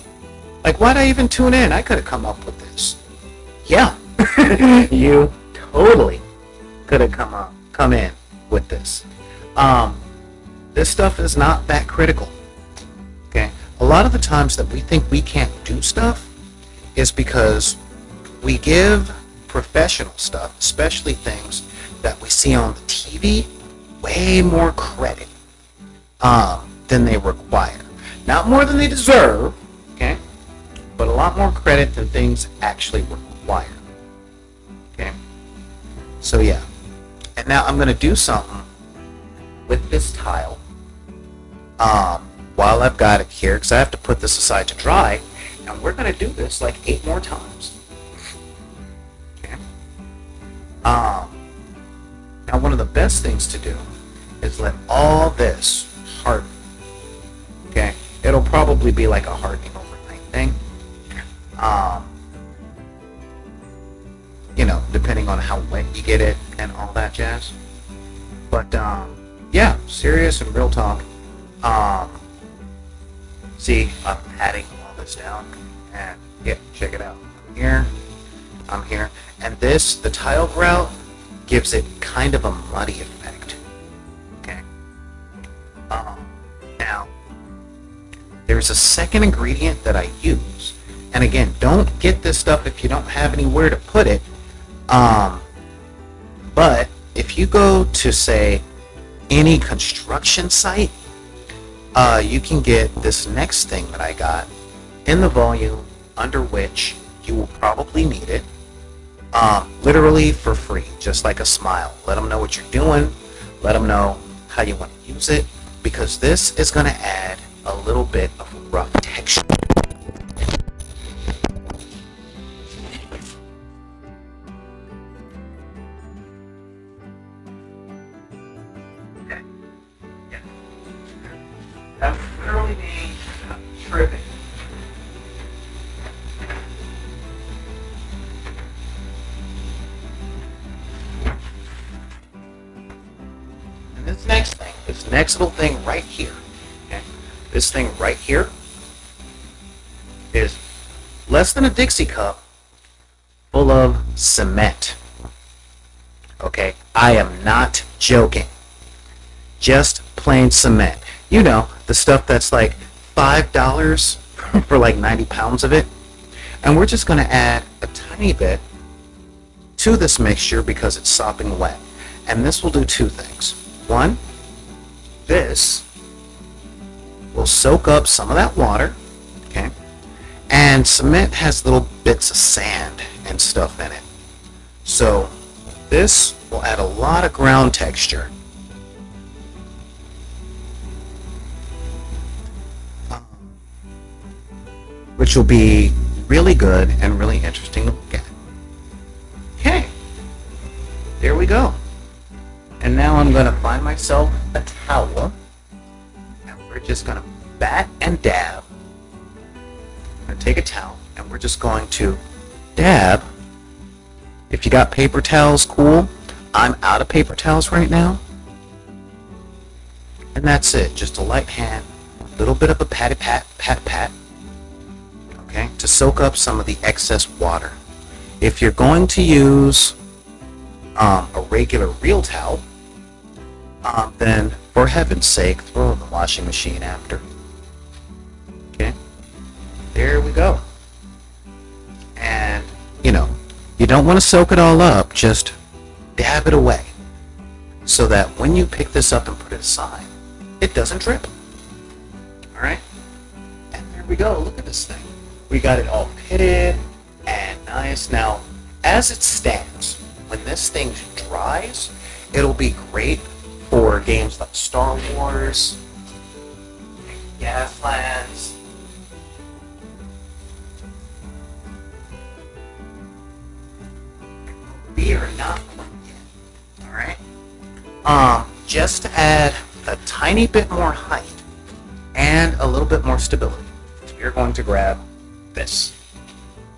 Like, why'd I even tune in? I could have come up with this. Yeah. You totally could have come in with this. This stuff is not that critical. Okay, a lot of the times that we think we can't do stuff is because we give professional stuff, especially things that we see on the TV, way more credit than they require. Not more than they deserve, okay, but a lot more credit than things actually require. Okay, so yeah, and now I'm going to do something with this tile while I've got it here, because I have to put this aside to dry, and we're going to do this like 8 more times. Okay. Um, Now, one of the best things to do is let all this harden. Okay, it'll probably be like a hardening overnight thing. Um, Depending on how wet you get it and all that jazz. But yeah, serious and real talk. Um, See, I'm patting all this down, and yeah, check it out. I'm here, and the tile grout gives it kind of a muddy effect. Okay. Now, there's a second ingredient that I use, and again, don't get this stuff if you don't have anywhere to put it. But if you go to, say, any construction site, you can get this next thing that I got in the volume under which you will probably need it, literally for free, just like a smile. Let them know what you're doing. Let them know how you want to use it, because this is going to add a little bit of rough texture. Okay. Yeah. That's literally me tripping. And this next little thing right here, okay? This thing right here is less than a Dixie cup full of cement. Okay, I am not joking. Just plain cement. You know, the stuff that's like $5 for like 90 pounds of it. And we're just going to add a tiny bit to this mixture because it's sopping wet. And this will do two things. One, this will soak up some of that water, okay? And cement has little bits of sand and stuff in it. So this will add a lot of ground texture. Which will be really good and really interesting to look at. Okay, there we go. And now I'm going to find myself a towel, and we're just going to bat and dab. I'm going to take a towel, and we're just going to dab. If you got paper towels, cool. I'm out of paper towels right now. And that's it, just a light hand, a little bit of a patty pat, pat. Okay, to soak up some of the excess water. If you're going to use a regular real towel, then for heaven's sake, throw it in the washing machine after. Okay, there we go. And, you don't want to soak it all up, just dab it away so that when you pick this up and put it aside, it doesn't drip. Alright? And there we go, look at this thing. We got it all pitted and nice. Now, as it stands, when this thing dries, it'll be great for games like Star Wars, Gaslands, we are not quite yet. Alright? Just to add a tiny bit more height and a little bit more stability. So you're going to grab this.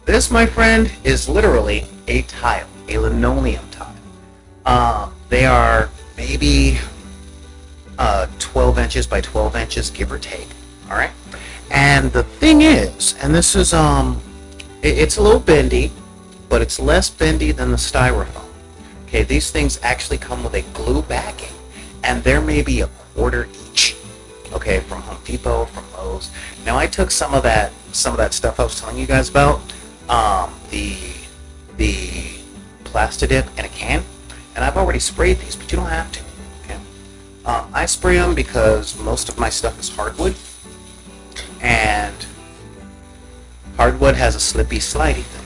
This, my friend, is literally a tile, a linoleum tile. They are maybe 12 inches by 12 inches, give or take. All right. And the thing is, and this is it's a little bendy, but it's less bendy than the styrofoam. Okay, these things actually come with a glue backing, and there may be a quarter each. Okay, from Home Depot, from Lowe's. Now I took some of that stuff I was telling you guys about, the Plastidip in a can, and I've already sprayed these, but you don't have to. Okay, I spray them because most of my stuff is hardwood, and hardwood has a slippy, slidey thing.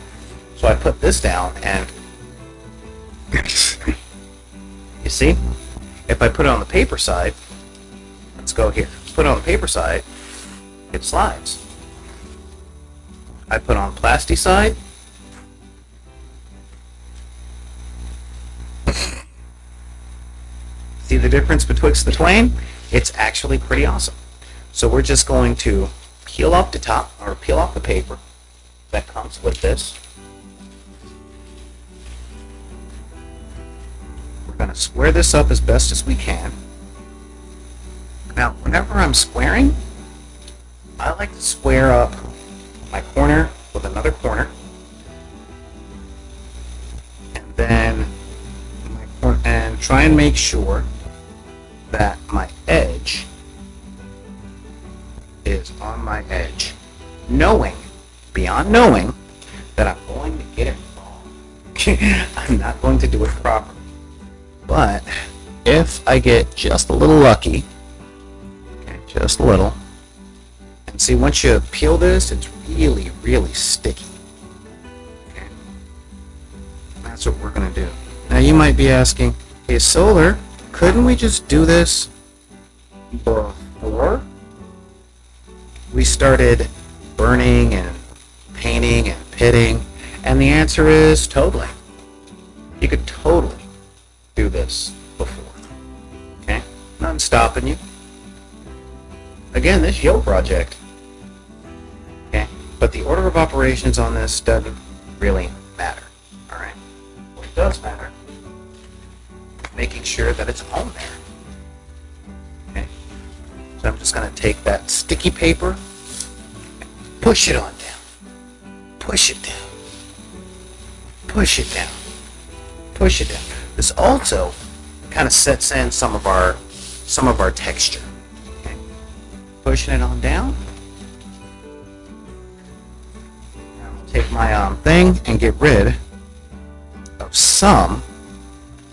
So I put this down, and you see, if I put it on the paper side, let's go here. Put it on the paper side, it slides. I put on plastic side, the difference betwixt the twain? It's actually pretty awesome. So we're just going to peel off the top, or peel off the paper that comes with this. We're going to square this up as best as we can. Now, whenever I'm squaring, I like to square up my corner with another corner, and then try and make sure that my edge is on my edge, beyond knowing that I'm going to get it wrong. I'm not going to do it properly. But if I get just a little lucky, okay, just a little, and see, once you peel this, it's really, really sticky. Okay. That's what we're going to do. Now you might be asking, hey, Solar, couldn't we just do this before we started burning and painting and pitting? And the answer is totally. You could totally do this before. Okay? Nothing stopping you. Again, this is your project. Okay? But the order of operations on this doesn't really matter. Alright? What does matter, making sure that it's on there. Okay? So I'm just going to take that sticky paper and push it on down. Push it down. Push it down. Push it down. This also kind of sets in some of our texture. Okay? Pushing it on down. I'll take my thing and get rid of some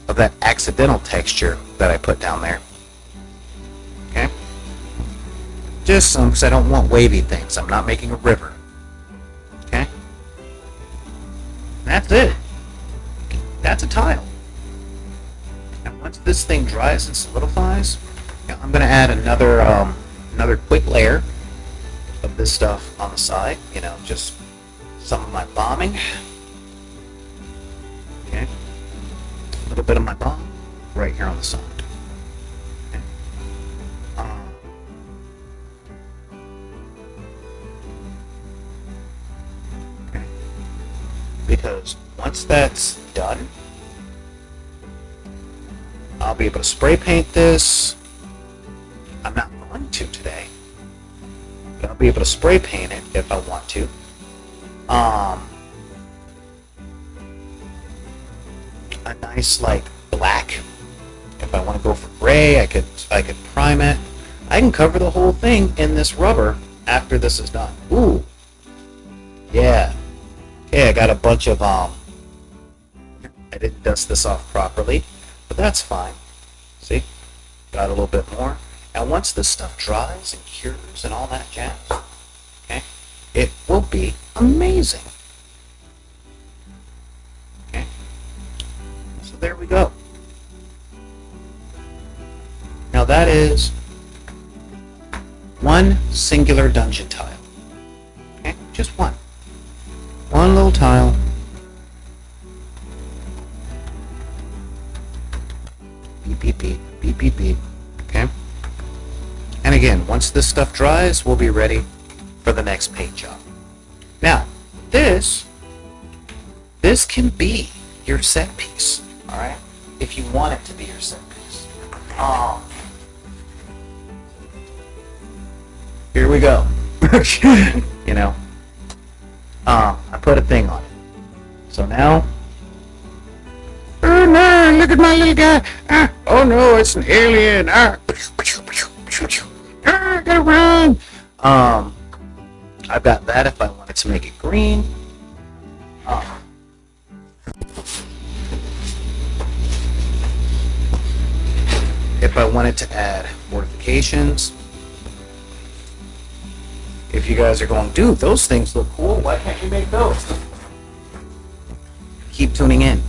of that accidental texture that I put down there. Okay? Just some, because I don't want wavy things. I'm not making a river. Okay? That's it. That's a tile. And once this thing dries and solidifies, I'm going to add another quick layer of this stuff on the side. You know, just some of my bombing. Okay? A little bit of my bomb right here on the side. Okay. Okay. Because once that's done, I'll be able to spray paint this. I'm not going to today, but I'll be able to spray paint it if I want to. A nice like black. If I want to go for gray, I could prime it. I can cover the whole thing in this rubber after this is done. Ooh, yeah. Okay, I got a bunch of I didn't dust this off properly, but that's fine. See, got a little bit more. And once this stuff dries and cures and all that jazz, okay, it will be amazing. Okay. So there we go. Now that is one singular dungeon tile. Okay, just one. One little tile. Beep, beep, beep, beep, beep, beep. Okay. And again, once this stuff dries, we'll be ready for the next paint job. Now, this can be your set piece, all right? If you want it to be your set piece. Here we go. You know, I put a thing on it. So now, oh no, look at my little guy. Oh no, it's an alien. Gotta run. I've got that if I wanted to make it green. If I wanted to add fortifications. If you guys are going, dude, those things look cool, why can't you make those? Keep tuning in.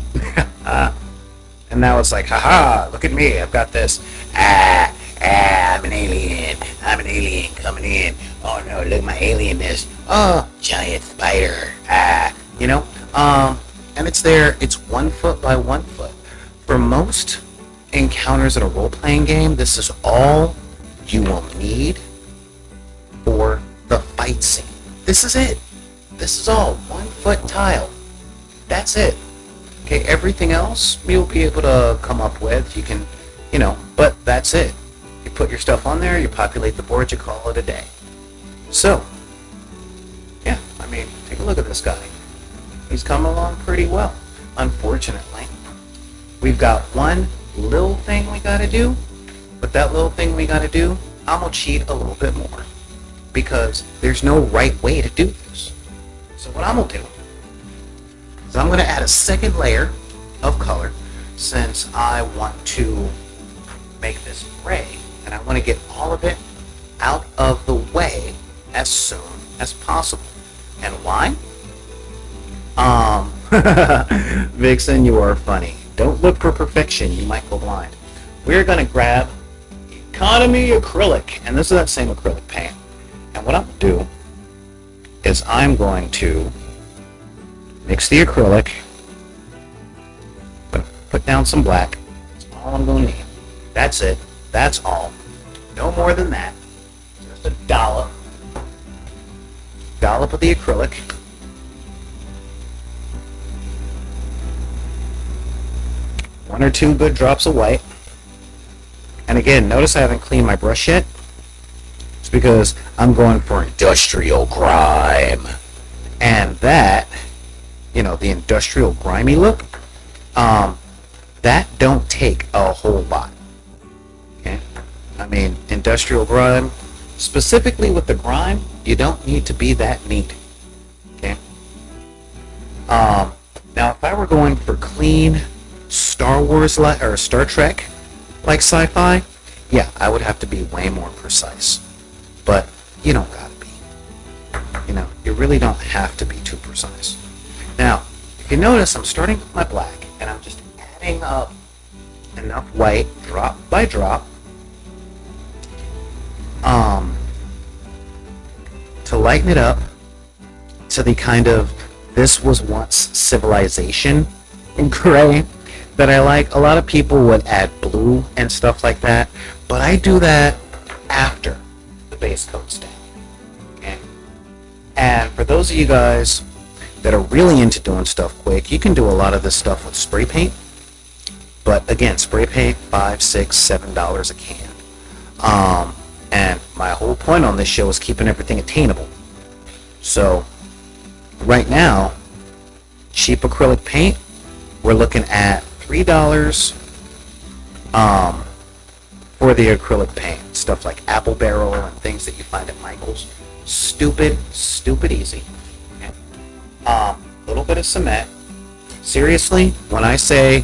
And now it's like, haha, look at me, I've got this. I'm an alien. I'm an alien coming in. Oh no, look at my alienness. Oh, giant spider. You know? And it's there, it's 1 foot by 1 foot. For most encounters in a role-playing game, this is all you will need for the fight scene. This is it. This is all 1 foot tile. That's it. Okay, everything else you'll be able to come up with. You can, but that's it. You put your stuff on there, you populate the board, you call it a day. So, yeah, I mean, take a look at this guy. He's coming along pretty well. Unfortunately, we've got one little thing we gotta do, but that little thing we gotta do, I'm gonna cheat a little bit more because there's no right way to do this. So what I'm gonna do is I'm gonna add a second layer of color since I want to make this gray and I want to get all of it out of the way as soon as possible. And why? Vixen, you are funny. Don't look for perfection, you might go blind. We're gonna grab Economy Acrylic, and this is that same acrylic paint. And what I'm gonna do is I'm going to mix the acrylic, put down some black. That's all I'm gonna need. That's it. That's all. No more than that. Just a dollop of the acrylic. One or two good drops of white. And again, notice I haven't cleaned my brush yet. It's because I'm going for industrial grime. And that, the industrial grimy look, that don't take a whole lot. Okay? I mean, industrial grime, specifically with the grime, you don't need to be that neat. Okay? Now, if I were going for clean Star Wars or Star Trek like sci-fi, yeah, I would have to be way more precise. But you don't gotta be. You really don't have to be too precise. Now, if you notice, I'm starting with my black, and I'm just adding up enough white, drop by drop, to lighten it up to the kind of this was once civilization in gray that I like. A lot of people would add blue and stuff like that, but I do that after the base coat's down. Okay? And for those of you guys that are really into doing stuff quick, you can do a lot of this stuff with spray paint. But again, spray paint, $5, $6, $7 a can. And my whole point on this show is keeping everything attainable. So right now, cheap acrylic paint, we're looking at $3 for the acrylic paint. Stuff like Apple Barrel and things that you find at Michael's. Stupid easy. A little bit of cement. Seriously, when I say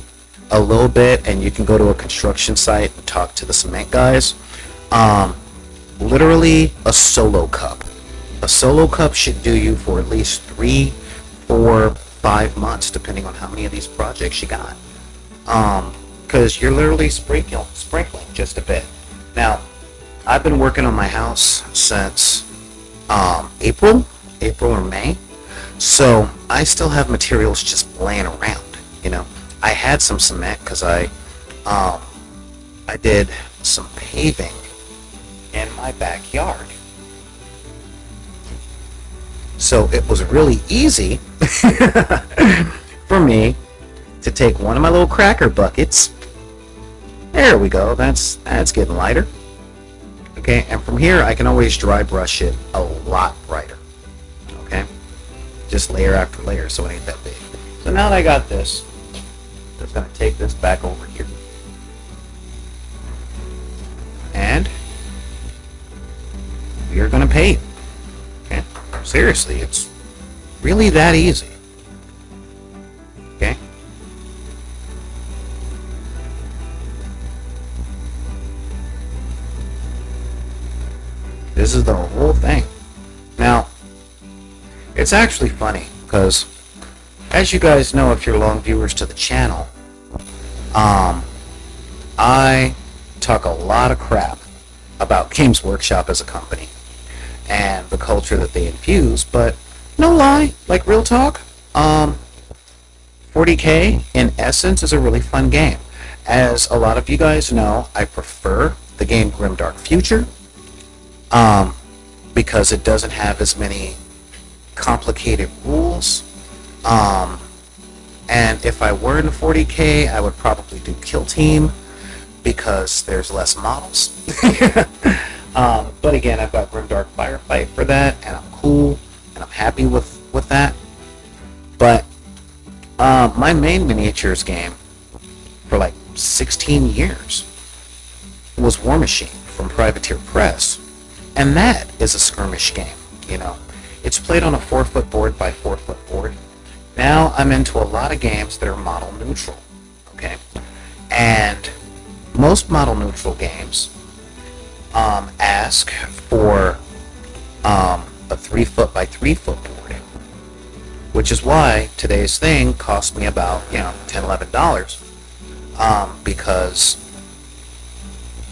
a little bit, and you can go to a construction site and talk to the cement guys, literally a solo cup. A solo cup should do you for at least 3, 4, 5 months, depending on how many of these projects you got. Because you're literally sprinkling just a bit. Now, I've been working on my house since April or May, so I still have materials just laying around. I had some cement because I did some paving in my backyard. So it was really easy for me to take one of my little cracker buckets. There we go. That's getting lighter. Okay, and from here I can always dry brush it a lot brighter. Okay, just layer after layer, so it ain't that big. So now that I got this, I'm just gonna take this back over here, and we are gonna paint. Okay, seriously, it's really that easy. Okay. This is the whole thing. Now, it's actually funny because, as you guys know, if you're long viewers to the channel, I talk a lot of crap about Games Workshop as a company and the culture that they infuse, but no lie, like real talk, 40K in essence is a really fun game. as a lot of you guys know, I prefer the game Grimdark Future, because it doesn't have as many complicated rules. And if I were in 40k, I would probably do Kill Team because there's less models. But again, I've got Grimdark Firefight for that, and I'm cool, and I'm happy with that. But my main miniatures game for like 16 years was War Machine from Privateer Press, and that is a skirmish game. You know, it's played on a 4-foot board by 4-foot board. Now I'm into a lot of games that are model neutral, okay? And most model neutral games ask for a 3-foot by 3-foot board, which is why today's thing cost me about, $10, $11, because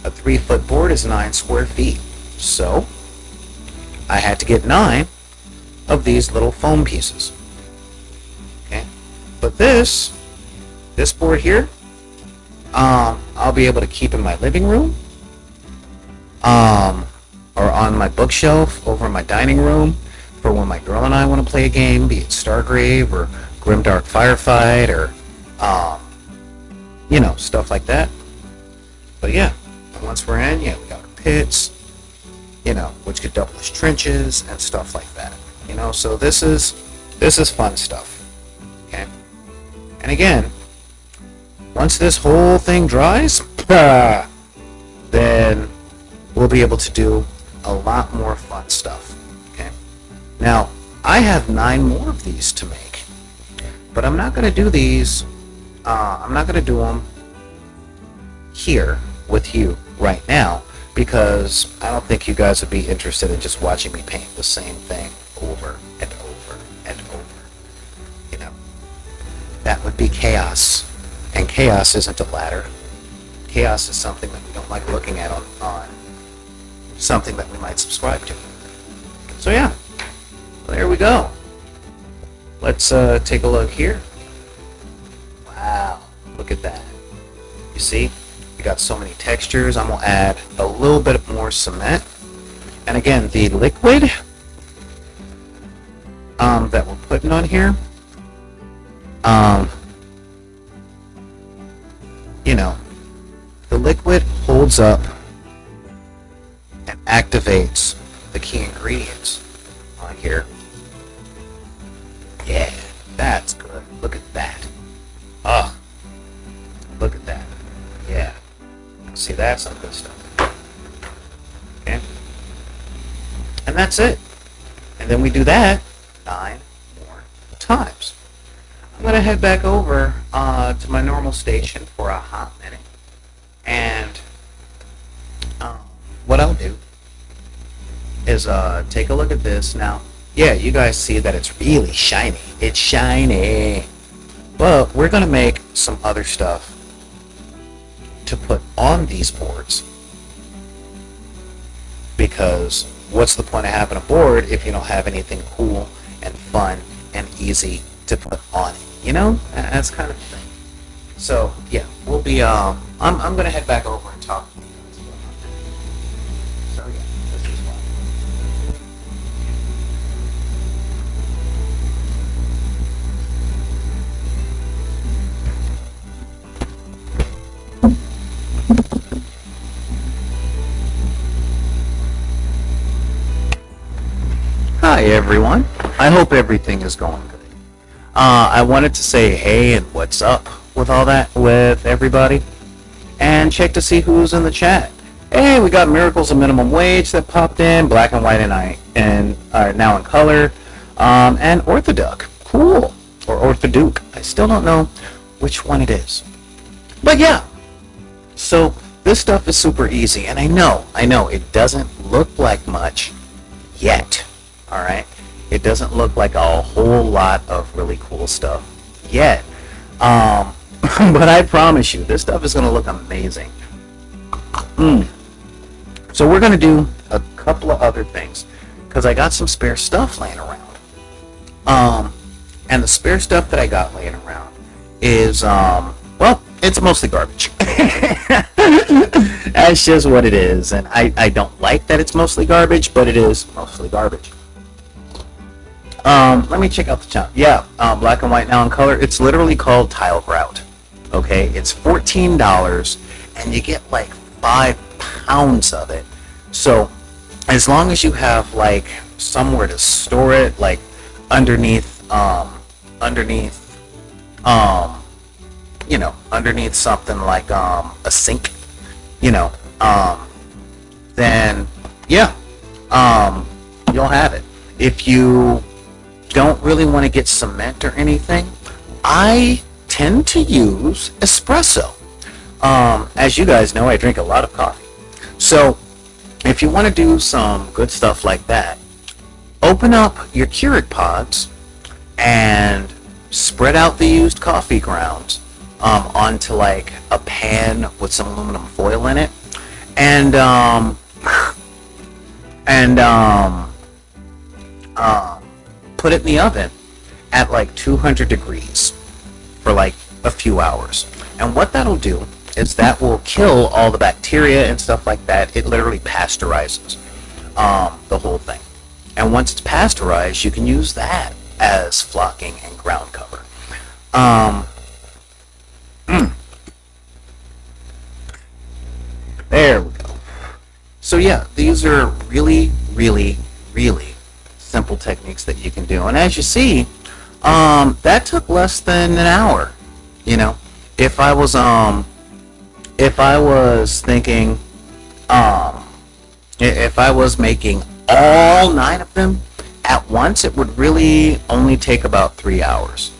a 3-foot board is 9 square feet. So I had to get 9 of these little foam pieces. Okay, but this board here, I'll be able to keep in my living room, or on my bookshelf over in my dining room for when my girl and I want to play a game, be it Stargrave or Grimdark Firefight or stuff like that. But yeah, once we're in, we got our pits, which could double as trenches and stuff like that. So this is fun stuff. Okay, and again, once this whole thing dries, then we'll be able to do a lot more fun stuff. Okay, now I have 9 more of these to make, but I'm not going to do these. I'm not going to do them here with you right now, because I don't think you guys would be interested in just watching me paint the same thing over and over and over. That would be chaos, and chaos isn't a ladder. Chaos is something that we don't like looking at on something that we might subscribe to. So yeah, there we go. Let's take a look here. Wow, look at that. You see? Got so many textures. I'm gonna add a little bit more cement, and again, the liquid that we're putting on here, the liquid holds up and activates the key ingredients on here. Yeah, that's good. Look at that. Oh, look at that. Yeah. See, that's some good stuff. Okay, and that's it. And then we do that 9 more times. I'm gonna head back over to my normal station for a hot minute, and what I'll do is take a look at this now. Yeah, you guys see that it's really shiny. It's shiny, but we're gonna make some other stuff to put on these boards, because what's the point of having a board if you don't have anything cool and fun and easy to put on it? That's kind of the thing. So yeah, we'll be I'm gonna head back over and talk to you guys about that. So yeah, this is fun. Hi everyone, I hope everything is going good. I wanted to say hey and what's up with all that with everybody, and check to see who's in the chat. Hey, we got Miracles of Minimum Wage that popped in, Black and White and now in color, and Orthoduc, cool, or Orthoduke. I still don't know which one it is, but yeah. So this stuff is super easy, and I know it doesn't look like much yet. All right, it doesn't look like a whole lot of really cool stuff yet, but I promise you, this stuff is going to look amazing. So we're going to do a couple of other things, because I got some spare stuff laying around. And the spare stuff that I got laying around is, it's mostly garbage. That's just what it is, and I don't like that it's mostly garbage, but it is mostly garbage. Let me check out the channel. Yeah, black and white now in color. It's literally called tile grout. Okay, it's $14, and you get like 5 pounds of it. So as long as you have like somewhere to store it, like underneath underneath something like a sink, then yeah, you'll have it. If you don't really want to get cement or anything, I tend to use espresso. As you guys know, I drink a lot of coffee. So if you want to do some good stuff like that, open up your Keurig pods and spread out the used coffee grounds onto like a pan with some aluminum foil in it, and put it in the oven at like 200 degrees for like a few hours. And what that'll do is that will kill all the bacteria and stuff like that. It literally pasteurizes the whole thing. And once it's pasteurized, you can use that as flocking and ground cover. There we go. So yeah, these are really, really, really simple techniques that you can do. And as you see, that took less than an hour. If I was thinking, if I was making all 9 of them at once, it would really only take about 3 hours,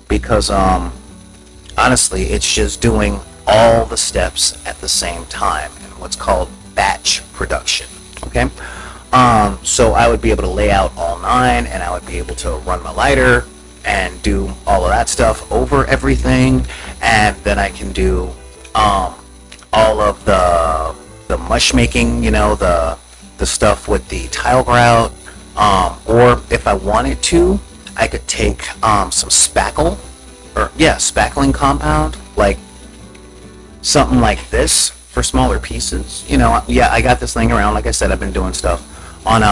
because honestly, it's just doing all the steps at the same time in what's called batch production. Okay, so I would be able to lay out all 9, and I would be able to run my lighter and do all of that stuff over everything, and then I can do all of the mush making, the stuff with the tile grout, or if I wanted to, I could take some spackling compound, like something like this for smaller pieces. I got this laying around. Like I said, I've been doing stuff on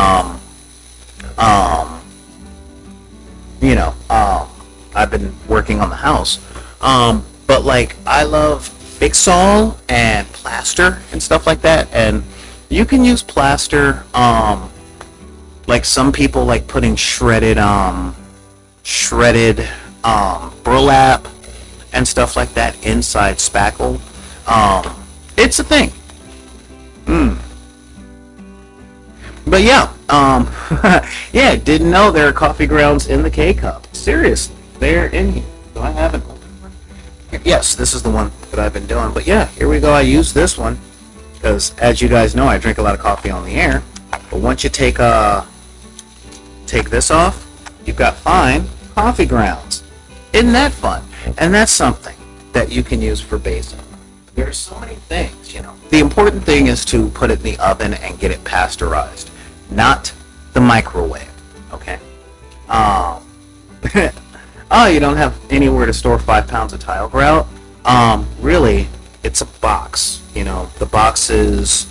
I've been working on the house, but like I love Fixall and plaster and stuff like that, and you can use plaster, like some people like putting shredded burlap and stuff like that inside spackle. It's a thing. But yeah, yeah, didn't know there are coffee grounds in the K-Cup. Seriously, they're in here. Do I have it? Yes, this is the one that I've been doing. But yeah, here we go. I use this one because, as you guys know, I drink a lot of coffee on the air. But once you take this off, you've got fine coffee grounds. Isn't that fun? And that's something that you can use for basing. There's so many things, The important thing is to put it in the oven and get it pasteurized, not the microwave. Okay. Oh, you don't have anywhere to store 5 pounds of tile grout? Really, it's a box. The box is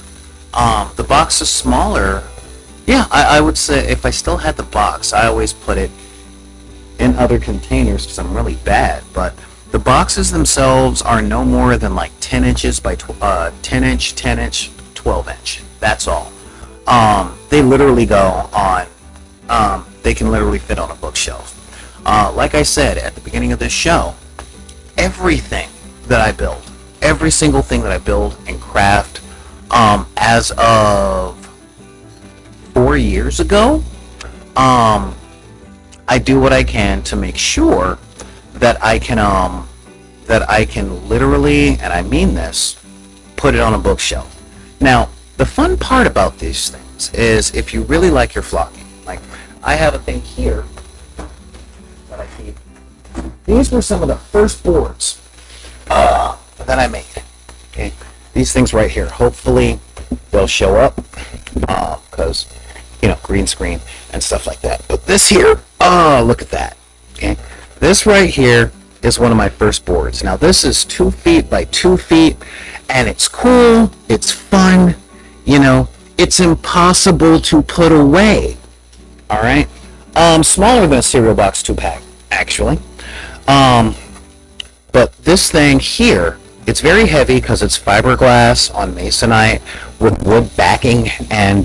smaller. Yeah, I would say if I still had the box, I always put it in other containers because I'm really bad. But the boxes themselves are no more than like 10 inches by 10 inch, 12 inch. That's all. They literally go on. They can literally fit on a bookshelf. Like I said at the beginning of this show, everything that I build, every single thing that I build and craft, as of 4 years ago, I do what I can to make sure that I can literally, and I mean this, put it on a bookshelf. Now, the fun part about these things is if you really like your flocking, like I have a thing here that I keep. These were some of the first boards that I made. Okay, these things right here. Hopefully, they'll show up because green screen and stuff like that. But this here, oh, look at that. Okay, this right here is one of my first boards. Now this is 2 feet by 2 feet, and it's cool, it's fun, you know, it's impossible to put away. All right, smaller than a cereal box 2-pack, actually. But this thing here, it's very heavy because it's fiberglass on masonite with wood backing, and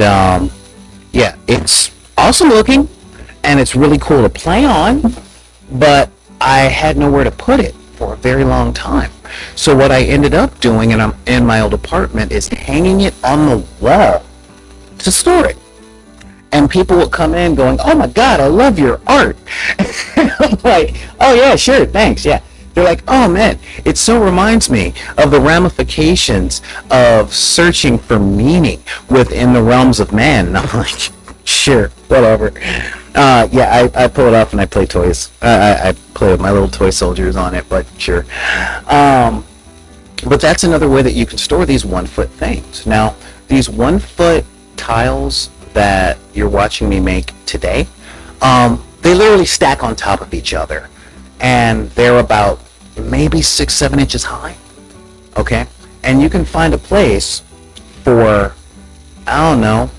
yeah, it's awesome looking, and it's really cool to play on, but I had nowhere to put it for a very long time. So what I ended up doing in my old apartment is hanging it on the wall to store it. And people would come in going, "Oh my God, I love your art." I'm like, "Oh yeah, sure, thanks, yeah." They're like, "Oh man, it so reminds me of the ramifications of searching for meaning within the realms of man." And I'm like, "Sure, whatever." Yeah, I pull it up and I play toys. I play with my little toy soldiers on it, but sure. But that's another way that you can store these 1-foot things. Now, these 1-foot tiles that you're watching me make today, they literally stack on top of each other, and they're about maybe 6-7 inches high. Okay, and you can find a place for, I don't know,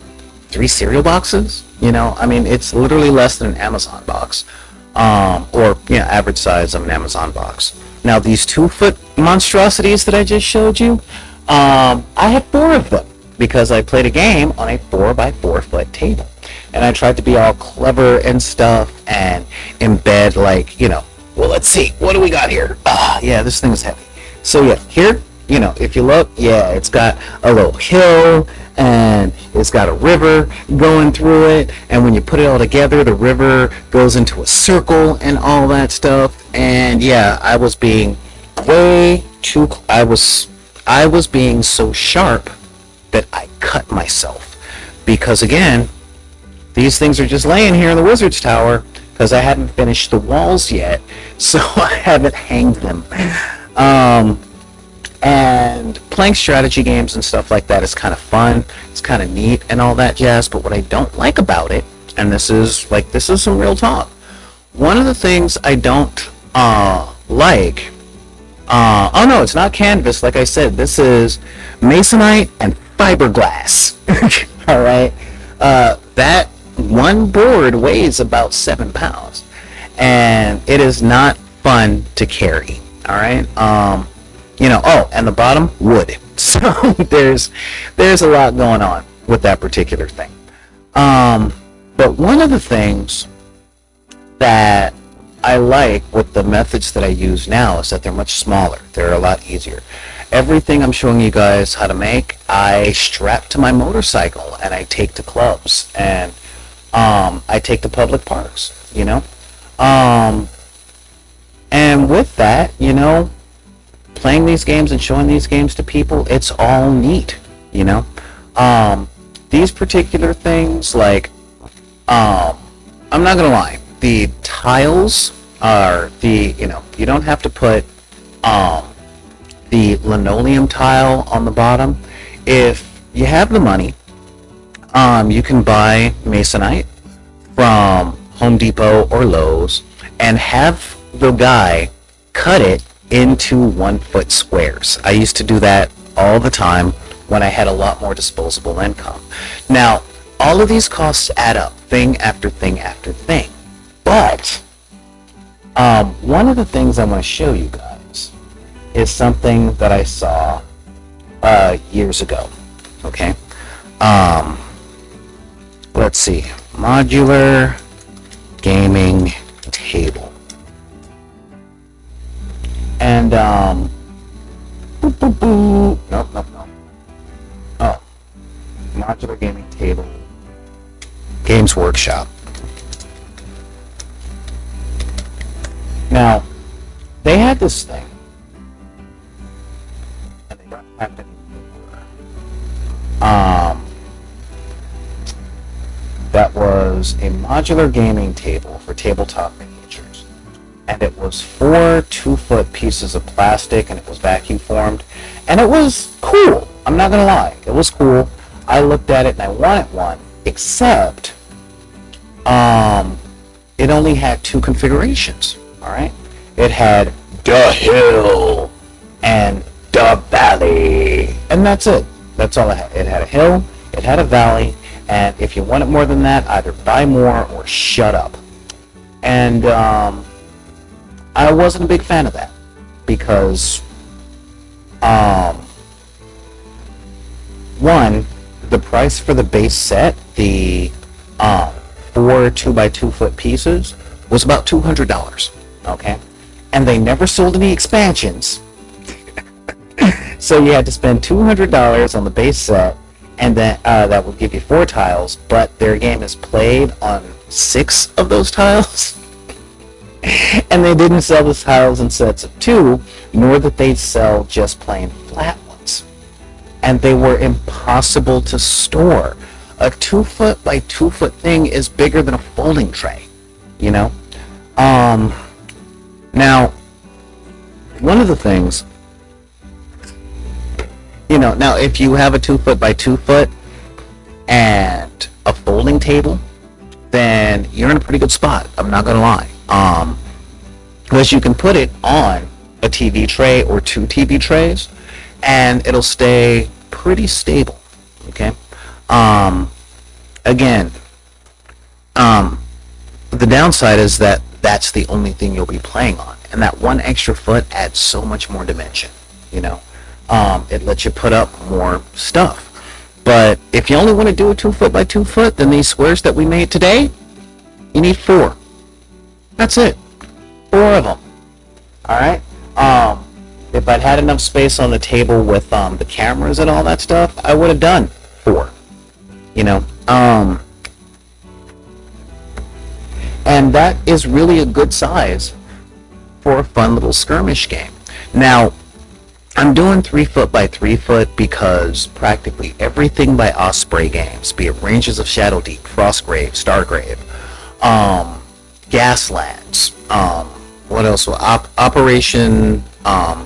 3 cereal boxes. You know, I mean, it's literally less than an Amazon box, or average size of an Amazon box. Now, these 2-foot monstrosities that I just showed you, I have 4 of them because I played a game on a 4x4 foot table, and I tried to be all clever and stuff and embed, like, well, let's see, what do we got here? Yeah, this thing is heavy. So yeah, here, if you look, yeah, it's got a little hill, and it's got a river going through it, and when you put it all together, the river goes into a circle and all that stuff. And yeah, I was being so sharp that I cut myself, because again, these things are just laying here in the Wizard's Tower because I hadn't finished the walls yet, so I haven't hanged them. And playing strategy games and stuff like that is kind of fun. It's kind of neat and all that jazz. But what I don't like about it, and this is some real talk, one of the things I don't like, oh no, it's not canvas. Like I said, this is masonite and fiberglass. All right, that one board weighs about 7 pounds, and it is not fun to carry. All right. Oh, and the bottom, wood. So there's a lot going on with that particular thing. But one of the things that I like with the methods that I use now is that they're much smaller. They're a lot easier. Everything I'm showing you guys how to make, I strap to my motorcycle and I take to clubs, and I take to public parks, and with that, playing these games and showing these games to people, it's all neat, These particular things, like, I'm not gonna lie, the tiles are you don't have to put the linoleum tile on the bottom. If you have the money, you can buy masonite from Home Depot or Lowe's and have the guy cut it into 1-foot squares. I used to do that all the time when I had a lot more disposable income. Now, all of these costs add up, thing after thing after thing. But one of the things I want to show you guys is something that I saw years ago. Okay, let's see, modular gaming table. And nope. Oh, modular gaming table, Games Workshop. Now, they had this thing, and they don't have it anymore. That was a modular gaming table for tabletop miniatures. And it was 4 2-foot pieces of plastic, and it was vacuum formed, and it was cool. I'm not gonna lie, it was cool. I looked at it and I wanted one, except it only had 2 configurations. All right, it had the hill and the valley. And that's it. That's all it had. It had a hill, it had a valley, and if you wanted more than that, either buy more or shut up. And I wasn't a big fan of that because, one, the price for the base set, the 4 2x2 foot pieces, was about $200. Okay, and they never sold any expansions, so you had to spend $200 on the base set, and then that would give you 4 tiles. But their game is played on 6 of those tiles. And they didn't sell the tiles in sets of 2, nor did they sell just plain flat ones. And they were impossible to store. A 2 foot by 2 foot thing is bigger than a folding tray, you know? Now, one of the things, you know, now if you have a 2 foot by 2 foot and a folding table, then you're in a pretty good spot. I'm not gonna lie. Because you can put it on a TV tray or 2 TV trays, and it'll stay pretty stable. Okay. Again, the downside is that that's the only thing you'll be playing on, and that 1 extra foot adds so much more dimension. You know, it lets you put up more stuff. But if you only want to do a 2 foot by 2 foot, then these squares that we made today, you need 4. That's it. 4 of them. Alright? If I'd had enough space on the table with the cameras and all that stuff, I would have done 4. You know? And that is really a good size for a fun little skirmish game. Now, I'm doing 3 foot by 3 foot because practically everything by Osprey Games, be it Rangers of Shadow Deep, Frostgrave, Stargrave, Gaslands, what else? Operation, I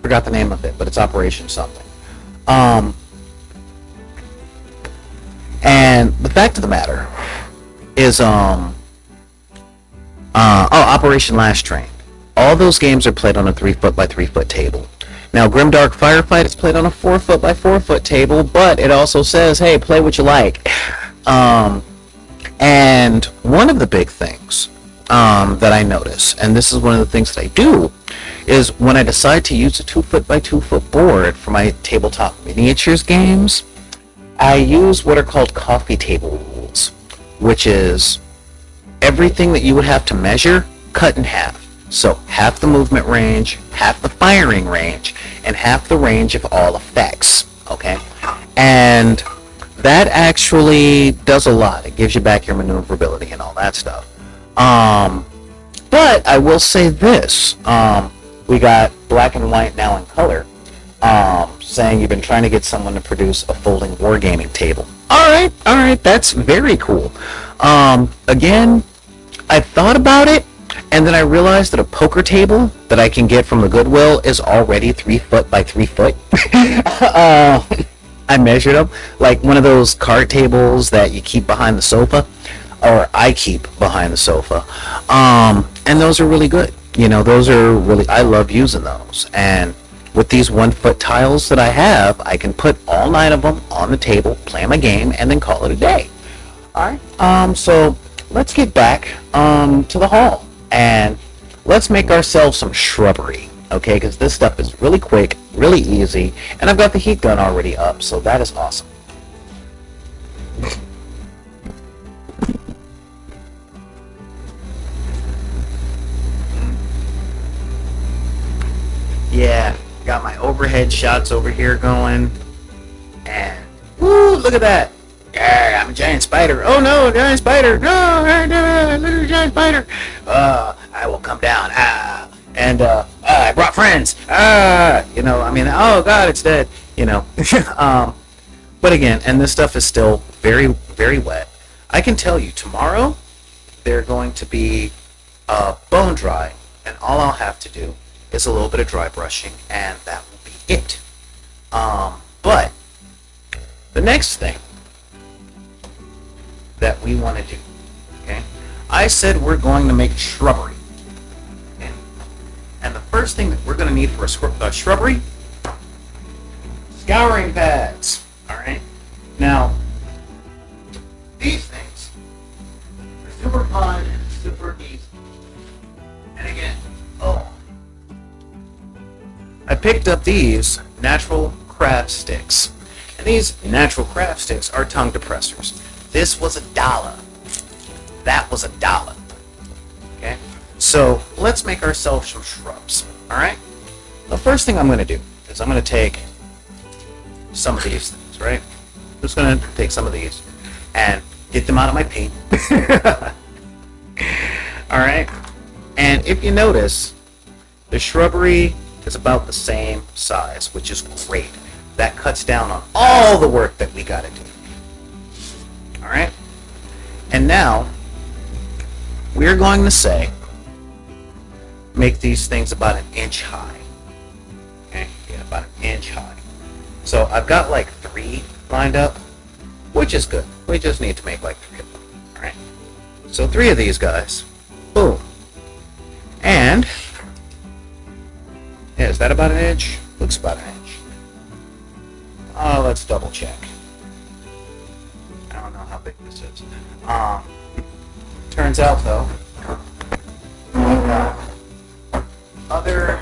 forgot the name of it, but it's Operation something. And the fact of the matter is, Operation Last Train. All those games are played on a 3 foot by 3 foot table. Now, Grimdark Firefight is played on a 4 foot by 4 foot table, but it also says, hey, play what you like. And one of the big things that I notice, and this is one of the things that I do, is when I decide to use a 2 foot by 2 foot board for my tabletop miniatures games, I use what are called coffee table rules, which is everything that you would have to measure, cut in half. So half the movement range, half the firing range, and half the range of all effects. Okay? And that actually does a lot. It gives you back your maneuverability and all that stuff. But I will say this. We got Black and White now in color, saying you've been trying to get someone to produce a folding wargaming table. Alright, that's very cool. Again, I thought about it, and then I realized that a poker table that I can get from the Goodwill is already 3 foot by 3 foot. I measured them, like one of those card tables that you keep behind the sofa, or I keep behind the sofa. And those are really good. You know, those are really, I love using those. And with these 1 foot tiles that I have, I can put all 9 of them on the table, play my game, and then call it a day. Alright, so let's get back to the hall, and let's make ourselves some shrubbery. Okay, because this stuff is really quick, really easy, and I've got the heat gun already up, so that is awesome. Yeah, got my overhead shots over here going, and woo, look at that. Yeah, I'm a giant spider. Oh no, a giant spider. No, little giant spider. I will come down. And I brought friends. You know, I mean, oh god, it's dead. You know. But again, and this stuff is still very, very wet. I can tell you, tomorrow they're going to be bone dry, and all I'll have to do is a little bit of dry brushing, and that will be it. But the next thing that we want to do, okay? I said we're going to make shrubbery. Okay? And the first thing that we're going to need for a shrubbery, scouring pads. All right. Now, these things are super fun and super easy. And again, I picked up these natural craft sticks. And these natural craft sticks are tongue depressors. This was $1. That was $1. Okay? So let's make ourselves some shrubs. Alright? The first thing I'm going to do is I'm going to take some of these things, right? I'm just going to take some of these and get them out of my paint. Alright? And if you notice, the shrubbery is about the same size, which is great. That cuts down on all the work that we got to do. Alright? And now, we're going to make these things about 1 inch high. Okay? Yeah, about 1 inch high. So I've got like 3 lined up, which is good. We just need to make like 3 of them. Alright? So 3 of these guys. Boom. And, yeah, is that about 1 inch? Looks about 1 inch. Let's double check. I don't know how big this is. Turns out though, I've got other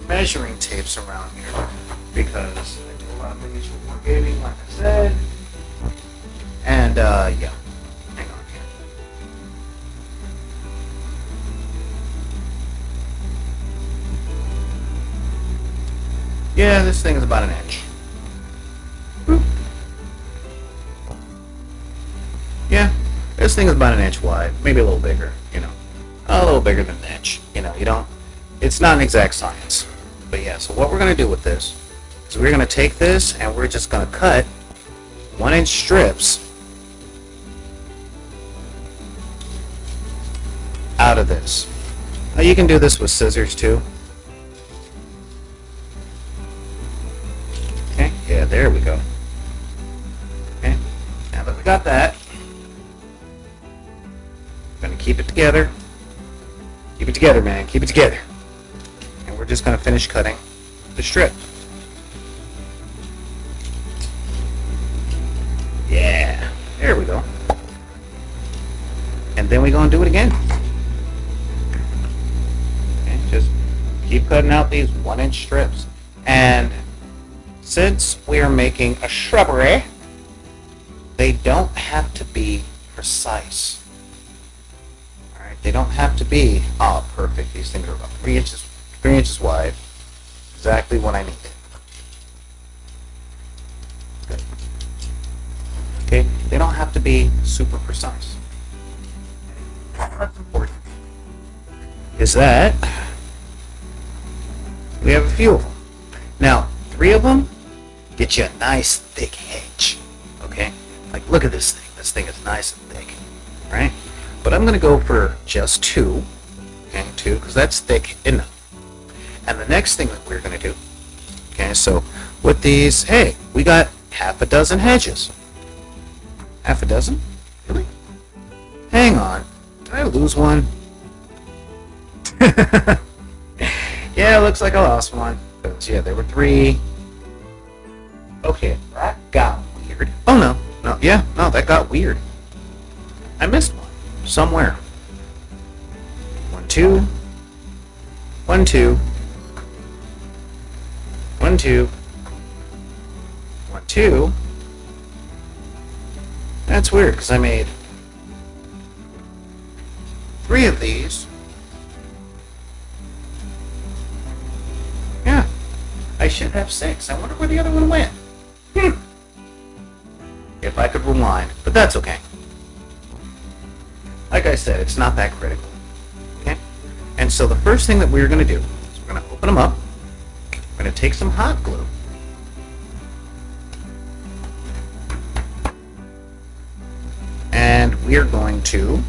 measuring tapes around here because I do a lot of things for wargaming, like I said. And yeah, hang on here. Yeah, this thing is about 1 inch. Yeah, this thing is about 1 inch wide, maybe a little bigger, you know. A little bigger than 1 inch, you know, it's not an exact science. But yeah, so what we're going to do with this is we're going to take this and we're just going to cut 1 inch strips out of this. Now you can do this with scissors too. Okay, yeah, there we go. Okay, now that we got that, we're going to keep it together. Keep it together, man. Keep it together. And we're just going to finish cutting the strip. Yeah. There we go. And then we're going to do it again. Okay, just keep cutting out these 1 inch strips. And since we are making a shrubbery, they don't have to be precise. They don't have to be, perfect. These things are about 3 inches wide. Exactly what I need. Good. Okay, they don't have to be super precise. What's important is that we have a few of them. Now, 3 of them get you a nice thick hedge. Okay? Like, look at this thing. This thing is nice and thick. Right? But I'm going to go for just 2, okay, 2, because that's thick enough. And the next thing that we're going to do, okay, so with these, hey, we got half a dozen hedges. Half a dozen? Really? Hang on. Did I lose one? Yeah, it looks like I lost one. Because, yeah, there were 3. Okay, that got weird. Oh, no, that got weird. I missed one. Somewhere. 1, 2. 1, 2. 1, 2. 1, 2. That's weird because I made 3 of these. Yeah. I should have 6. I wonder where the other one went. If I could rewind, but that's okay. Like I said, it's not that critical. Okay? And so the first thing that we're going to do is we're going to open them up. We're going to take some hot glue. And we are going to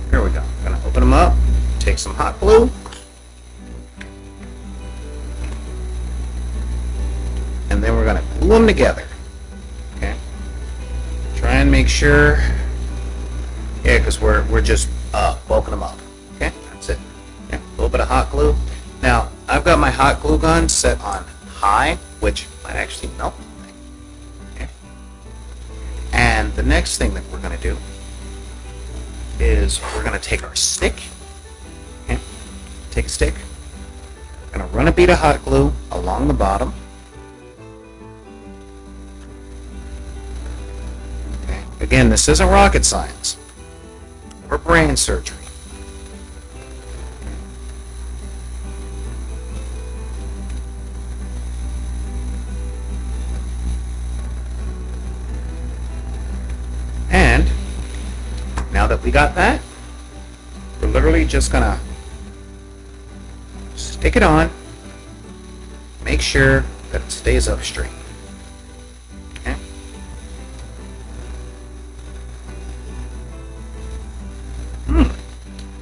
here we go. I'm going to open them up, take some hot glue. And then we're going to glue them together. Okay? Try and make sure Yeah, because we're just bulking them up. Okay, that's it. Yeah, a little bit of hot glue. Now I've got my hot glue gun set on high, which might actually melt the thing. Okay. And the next thing that we're going to do is we're going to take our stick. Okay, take a stick. We're going to run a bead of hot glue along the bottom. Okay. Again, this isn't rocket science or brain surgery. And now that we got that, we're literally just gonna stick it on, make sure that it stays up straight. Okay?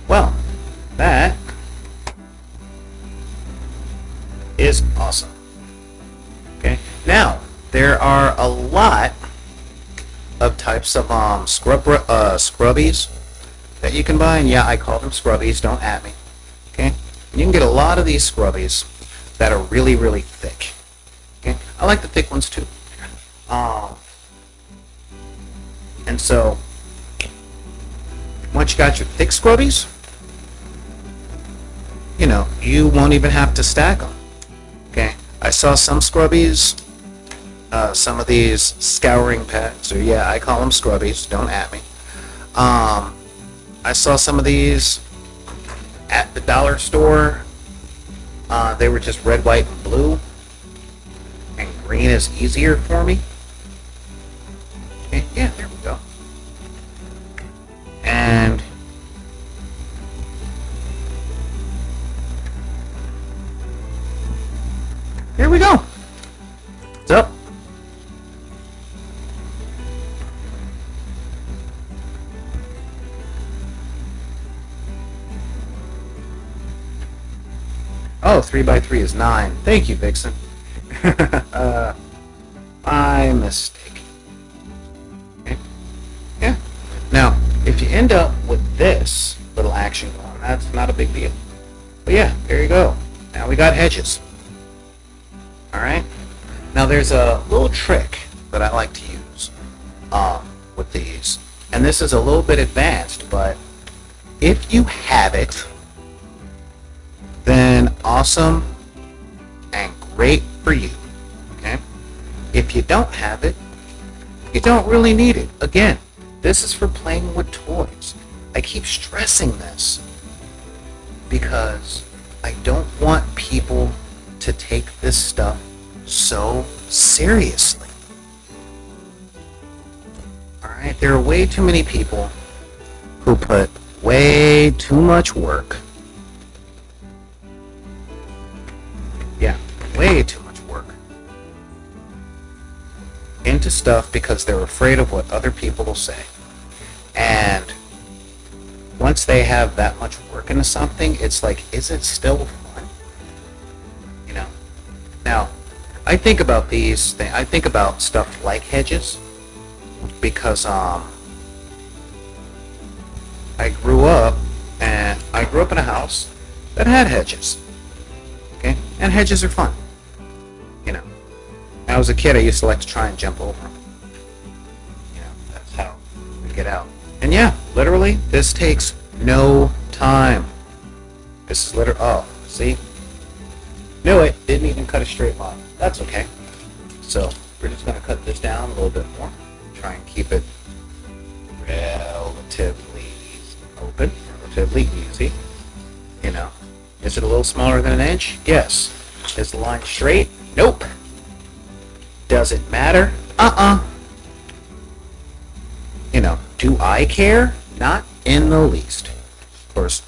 Well, that is awesome. Okay, now there are a lot of types of scrubbies that you can buy, and yeah, I call them scrubbies, don't at me. Okay, you can get a lot of these scrubbies that are really, really thick. Okay, I like the thick ones too. And so once you got your thick scrubbies, you know, you won't even have to stack them. Okay, I saw some scrubbies, some of these scouring pads, or yeah, I call them scrubbies, don't at me. I saw some of these at the dollar store. They were just red, white, and blue, and green is easier for me. Okay, yeah, there we go. And here we go. What's up? Oh, 3x3 is 9. Thank you, Vixen. My mistake. Okay. Yeah. Now, if you end up with this little action going, that's not a big deal. But yeah, there you go. Now we got hedges. Alright? Now there's a little trick that I like to use with these. And this is a little bit advanced, but if you have it, then awesome and great for you. Okay? If you don't have it, you don't really need it. Again, this is for playing with toys. I keep stressing this because I don't want people to take this stuff so seriously. Alright? There are way too many people who put way too much work. Yeah, way too much work into stuff because they're afraid of what other people will say. And once they have that much work into something, it's like, is it still fun? You know? Now, I think about these things, I think about stuff like hedges because I grew up in a house that had hedges. Okay? And hedges are fun. You know. When I was a kid, I used to like to try and jump over them. You know, that's how we get out. And yeah, literally, this takes no time. This is literally, oh, see? Knew it, didn't even cut a straight line. That's okay. So, we're just going to cut this down a little bit more. Try and keep it relatively open, relatively easy. You know. Is it a little smaller than an inch? Yes. Is the line straight? Nope. Does it matter? You know, do I care? Not in the least. Of course,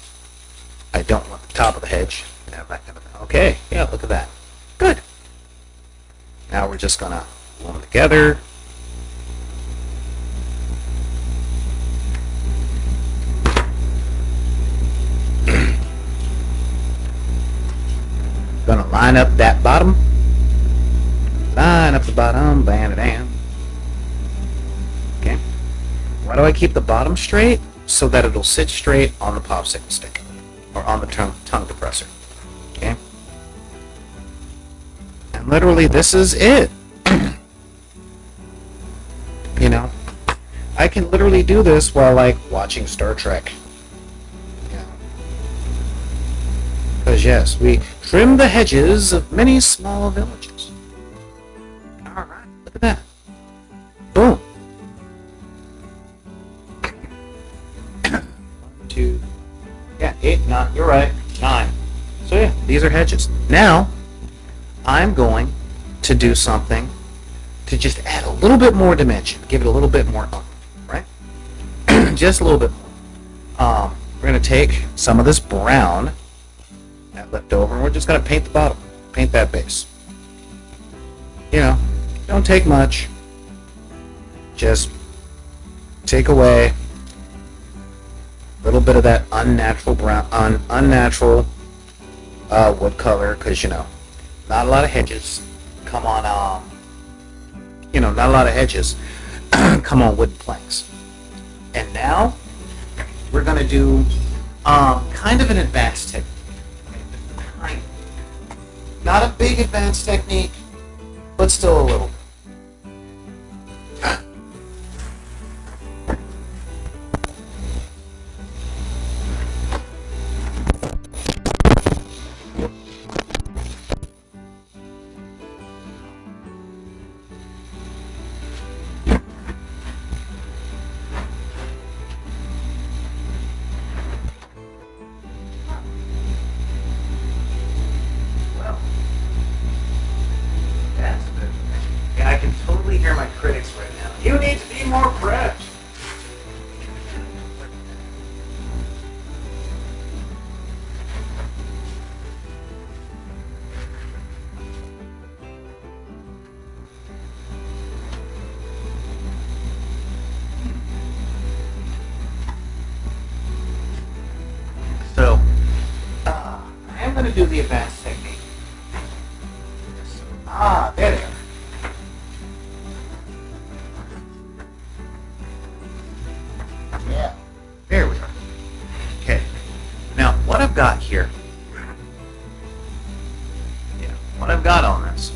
I don't want the top of the hedge. Okay, yeah, look at that. Good. Now we're just gonna glue them together. Gonna line up that bottom. Line up the bottom, bam. Okay. Why do I keep the bottom straight? so that it'll sit straight on the popsicle stick or on the tongue depressor. Okay? And literally, this is it. You know, I can literally do this while like watching Star Trek. Yeah. Because yes, we trim the hedges of many small villages. All right, look at that. Boom. 1, 2, yeah, 8, 9. You're right, 9. So yeah, these are hedges. Now, I'm going to do something to just add a little bit more dimension, give it a little bit more oomph, right? Just a little bit more. We're going to take some of this brown that left over, and we're just going to paint the bottom, paint that base. You know, don't take much. Just take away a little bit of that unnatural brown, unnatural wood color, because you know, not a lot of hedges come on. Not a lot of hedges come on wooden planks. And now we're going to do kind of an advanced technique. Not a big advanced technique, but still a little. I can totally hear my critics right now. You need to be more prepped. So, I am going to do the advanced technique. There they are. Yeah, there we are. Okay, now what I've got here, what I've got on this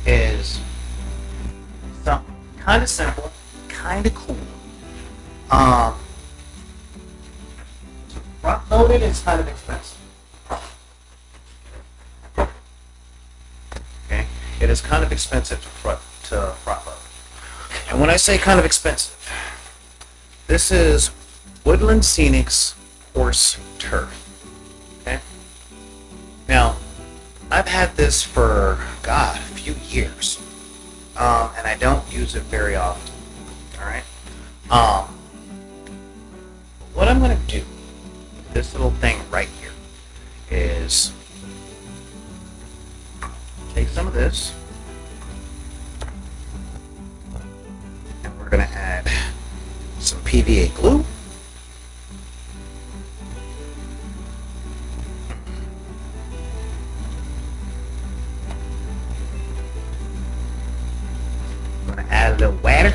is something kind of simple, kind of cool. Front loaded is kind of expensive. Okay, it is kind of expensive to front load. And when I say kind of expensive, this is Woodland Scenics Horse Turf. Okay? Now, I've had this for, a few years. And I don't use it very often. Alright? What I'm going to do with this little thing right here is take some of this, and we're going to add some PVA glue. I'm going to add a little water.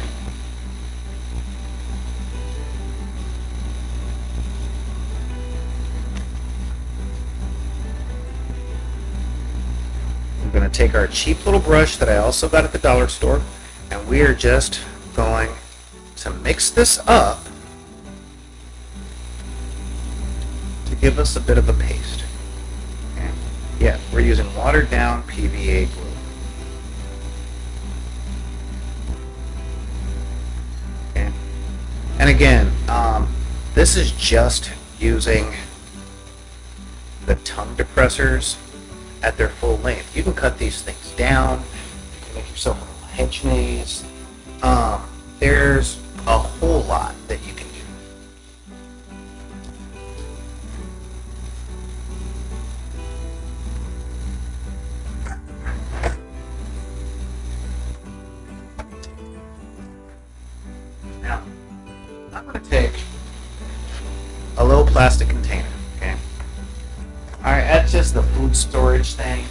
We're going to take our cheap little brush that I also got at the dollar store, and we are just going to mix this up to give us a bit of a paste. Okay. Yeah, we're using watered down PVA glue. Okay. And again, this is just using the tongue depressors at their full length. You can cut these things down, you can make yourself a little hedge maze. There's a whole lot that you can do. Now, I'm going to take a little plastic container, okay? Alright, that's just the food storage thing.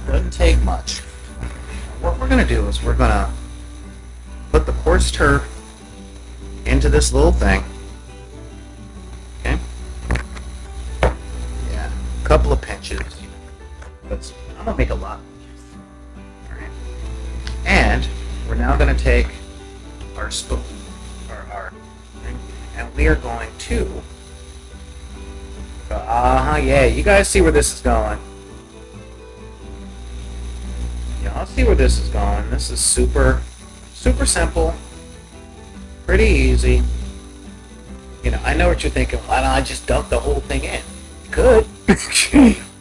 Doesn't take much. we're going to do is we're going to put the coarse turf into this little thing. Okay? Yeah, a couple of pinches. But I'm going to make a lot. Alright. And we're now going to take our spoon, our thing, and we are going to, yeah, you guys see where this is going. Y'all see where this is going. This is super simple, pretty easy. You know, I know what you're thinking. Why don't I just dump the whole thing in? You could.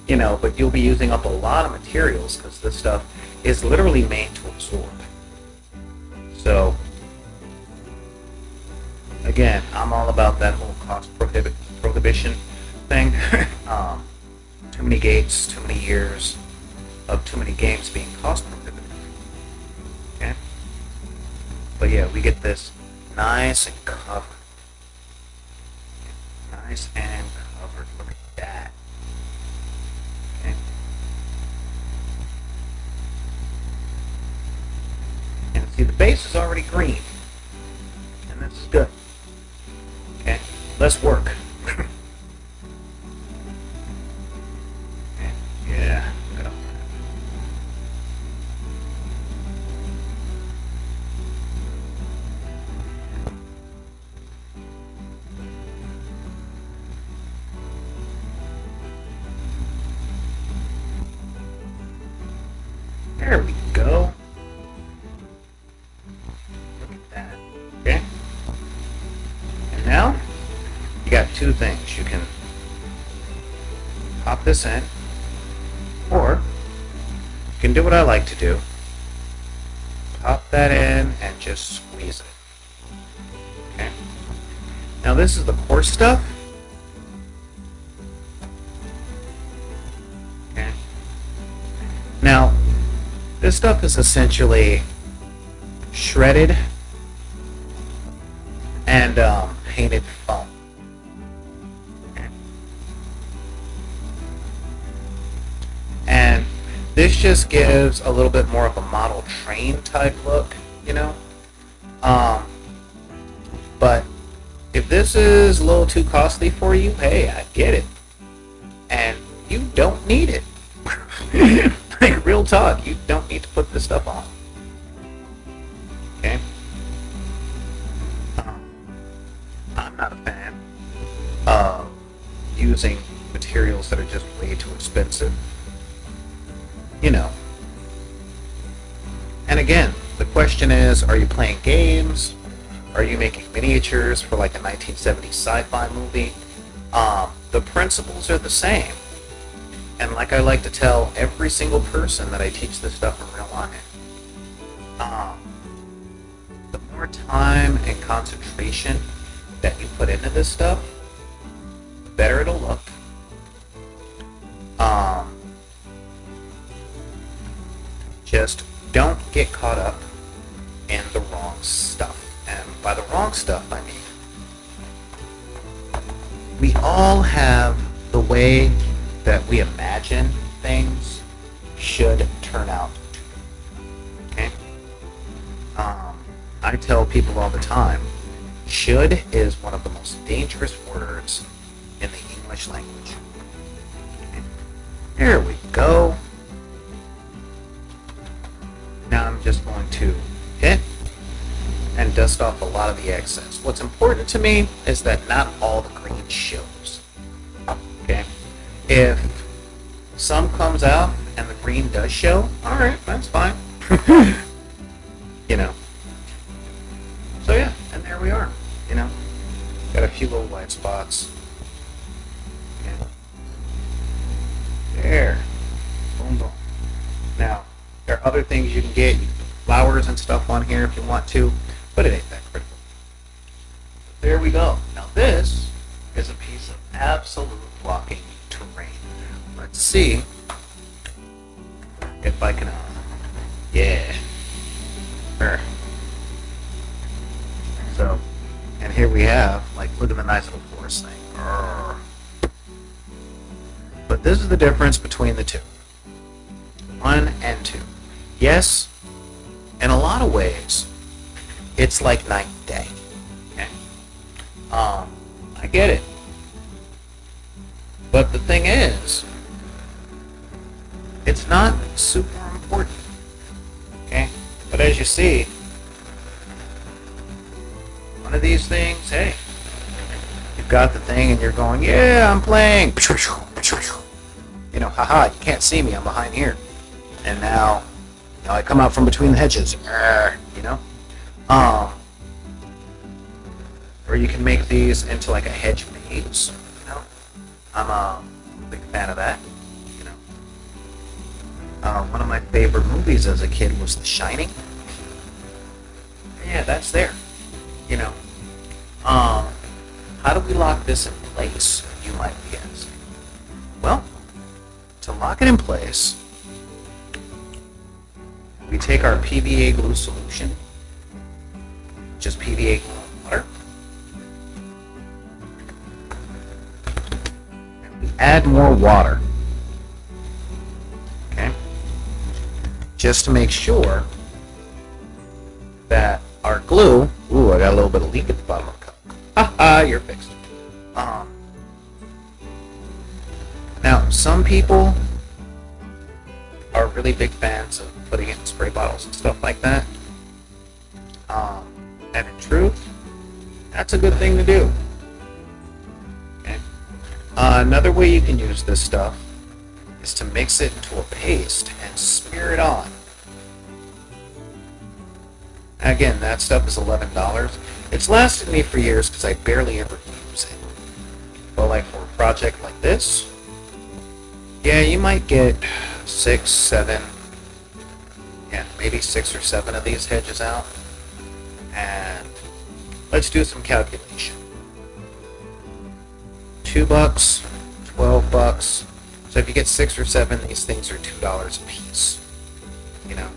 You know, but you'll be using up a lot of materials because this stuff is literally made to absorb. So, again, I'm all about that whole cost prohibition thing. Too many gates, too many years of too many games being cost prohibitive. Okay? But yeah, we get this nice and covered. Nice and covered. Look at that. Okay? And see, the base is already green. And this is good. Okay? Less work. Yeah. There we go. Look at that. Okay? And now, you got two things. You can pop this in, or you can do what I like to do. Pop that in and just squeeze it. Okay? Now this is the coarse stuff. Okay? Now, this stuff is essentially shredded and painted foam. Okay. And this just gives a little bit more of a model train type look, you know? But if this is a little too costly for you, hey, I get it. And you don't need it. Like, real talk, you don't need to put this stuff on. Okay? I'm not a fan of using materials that are just way too expensive. You know. And again, the question is, are you playing games? Are you making miniatures for like a 1970s sci-fi movie? The principles are the same. And like I like to tell every single person that I teach this stuff in real life, the more time and concentration that you put into this stuff, the better it'll look. Just don't get caught up in the wrong stuff. And by the wrong stuff, I mean, we all have the way that we imagine things should turn out. Okay? I tell people all the time, should is one of the most dangerous words in the English language. Okay? There we go. Now I'm just going to hit and dust off a lot of the excess. What's important to me is that not all the green shows. Okay? If some comes out and the green does show, alright, that's fine. You know. So yeah, and there we are. You know. Got a few little white spots. Okay. There. Boom, boom. Now, there are other things you can get. You can put flowers and stuff on here if you want to, but it ain't that critical. There we go. Now this is a piece of absolute blocking terrain. Let's see if I can, yeah. So, and here we have, like, look at the nice little forest thing. But this is the difference between the two. 1 and 2. Yes, in a lot of ways, it's like night and day. Okay? I get it. But the thing is, it's not super important. Okay? But as you see, one of these things, hey, you've got the thing and you're going, yeah, I'm playing. You know, haha, you can't see me, I'm behind here. And now, you know, I come out from between the hedges. You know? Or you can make these into like a hedge maze. You know? I'm a big fan of that. You know? One of my favorite movies as a kid was The Shining. Yeah, that's there. You know? How do we lock this in place, you might be asking? Well, to lock it in place, we take our PVA glue solution, just PVA glue and water, and we add more water, okay, just to make sure that our glue, ooh, I got a little bit of leak at the bottom of the cup. Haha, you're fixed. Now, some people are really big fans of putting it in spray bottles and stuff like that. And in truth, that's a good thing to do. Okay. Another way you can use this stuff is to mix it into a paste and smear it on. Again, that stuff is $11. It's lasted me for years because I barely ever use it. But like for a project like this, yeah, you might get 6, 7, yeah, maybe 6 or 7 of these hedges out. And let's do some calculation. $2, $12. So if you get 6 or 7, these things are $2 a piece. You know.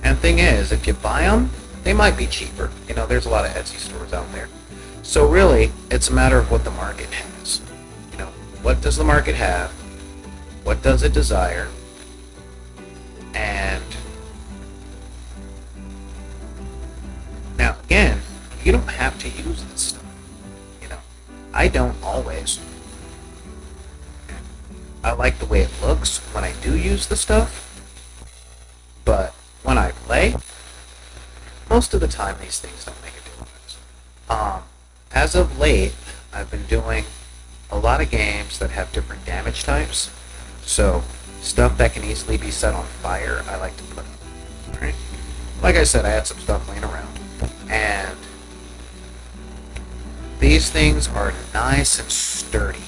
And thing is, if you buy them, they might be cheaper. You know, there's a lot of Etsy stores out there. So really, it's a matter of what the market has. You know, what does the market have? What does it desire? And now, again, you don't have to use this stuff. You know, I don't always. I like the way it looks when I do use the stuff. But when I play, most of the time these things don't make a difference. As of late, I've been doing a lot of games that have different damage types. So, stuff that can easily be set on fire, I like to put up. Right? Like I said, I had some stuff laying around. And these things are nice and sturdy.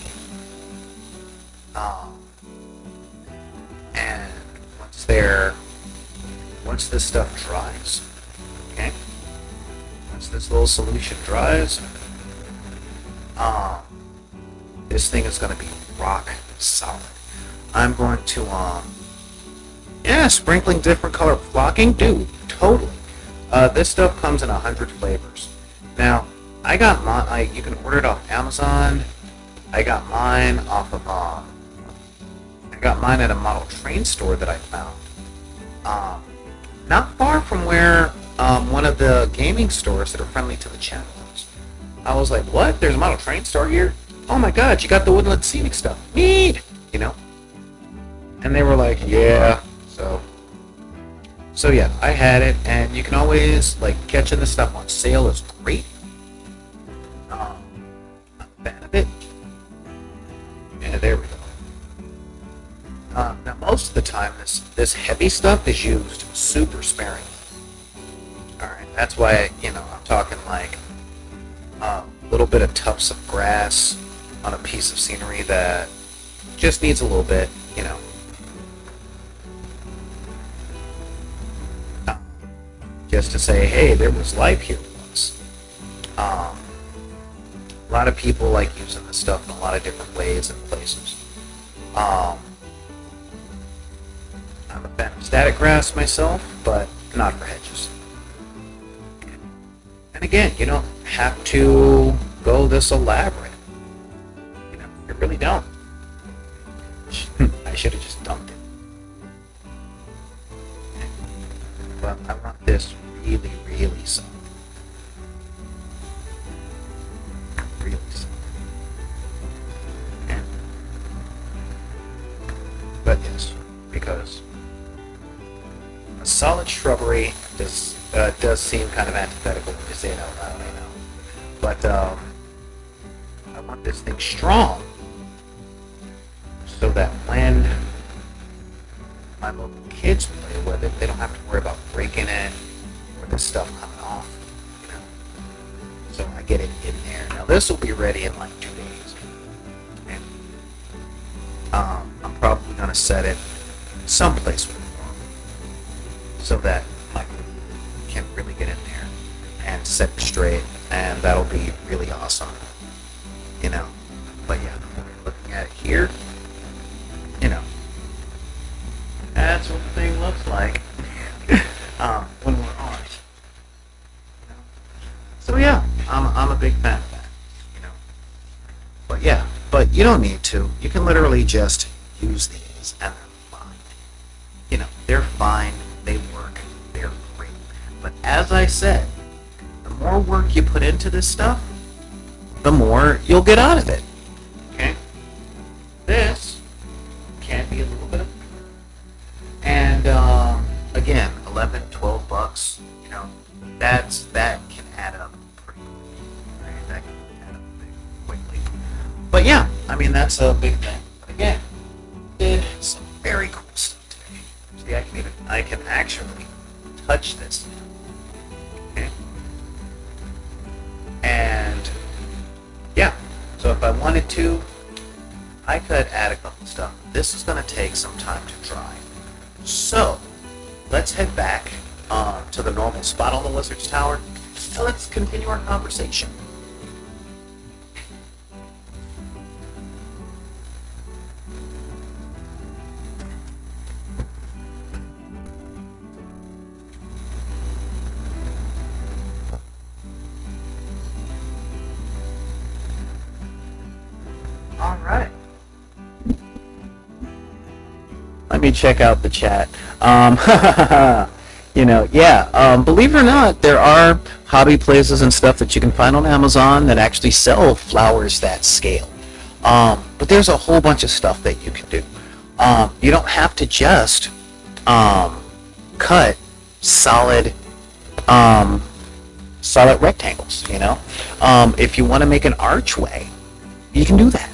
And once this stuff dries, okay? Once this little solution dries, this thing is going to be rock solid. I'm going to, sprinkling different color flocking, dude, totally. This stuff comes in 100 flavors. Now, I got mine, you can order it off Amazon. I got mine off of, I got mine at a model train store that I found. Not far from where one of the gaming stores that are friendly to the channel is. I was like, what? There's a model train store here? Oh my god, you got the Woodland Scenic stuff. Neat! You know? And they were like, yeah. So yeah, I had it, and you can always, like, catching this stuff on sale is great. I'm a fan of it. Yeah, there we go. Now, most of the time, this heavy stuff is used super sparingly. Alright, that's why, I'm talking like a little bit of tufts of grass on a piece of scenery that just needs a little bit, just to say, hey, there was life here once. A lot of people like using this stuff in a lot of different ways and places. I'm a fan of static grass myself, but not for hedges. And again, you don't have to go this elaborate. You really don't. I should have just dumped it. I want this really, really soft. Really soft. Okay. But yes, because a solid shrubbery does seem kind of antithetical when you say it out loud, I know. But I want this thing strong so that when my little kids play with it, they don't have to worry about breaking it or this stuff coming off. You know? So I get it in there. Now this will be ready in like 2 days. And, I'm probably gonna set it someplace with it so that my can really get in there and set it straight, and that'll be really awesome. You know. But yeah, looking at it here, you know, that's what the thing looks like when we're on it. You know? So yeah, I'm a big fan of that. You know, but yeah, but you don't need to. You can literally just use these, and they're fine. You know, they're fine. They work. They're great. But as I said, the more work you put into this stuff, the more you'll get out of it. Okay. This can be a little bit of, and again, 11, 12 bucks, you know, that can add up pretty quickly, right? That can add up pretty quickly. But yeah, I mean, that's a big thing. But again, did some very cool stuff today. See, I can actually touch this now. Okay. And yeah, so if I wanted to, I could add a couple of stuff. This is going to take some time to dry. So, let's head back to the normal spot on the Wizard's Tower, and let's continue our conversation. All right. Let me check out the chat. You know, yeah, believe it or not, there are hobby places and stuff that you can find on Amazon that actually sell flowers that scale. But there's a whole bunch of stuff that you can do. You don't have to just cut solid solid rectangles, you know. If you want to make an archway, you can do that.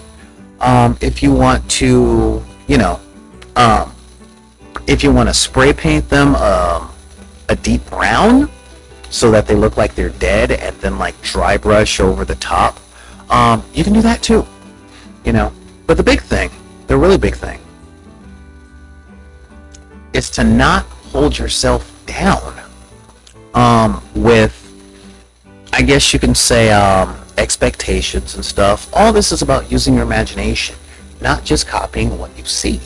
If you want to, you know, if you want to spray paint them a deep brown so that they look like they're dead, and then like dry brush over the top, you can do that too, you know. But the big thing, the really big thing, is to not hold yourself down with, I guess you can say, expectations and stuff. All this is about using your imagination, not just copying what you see.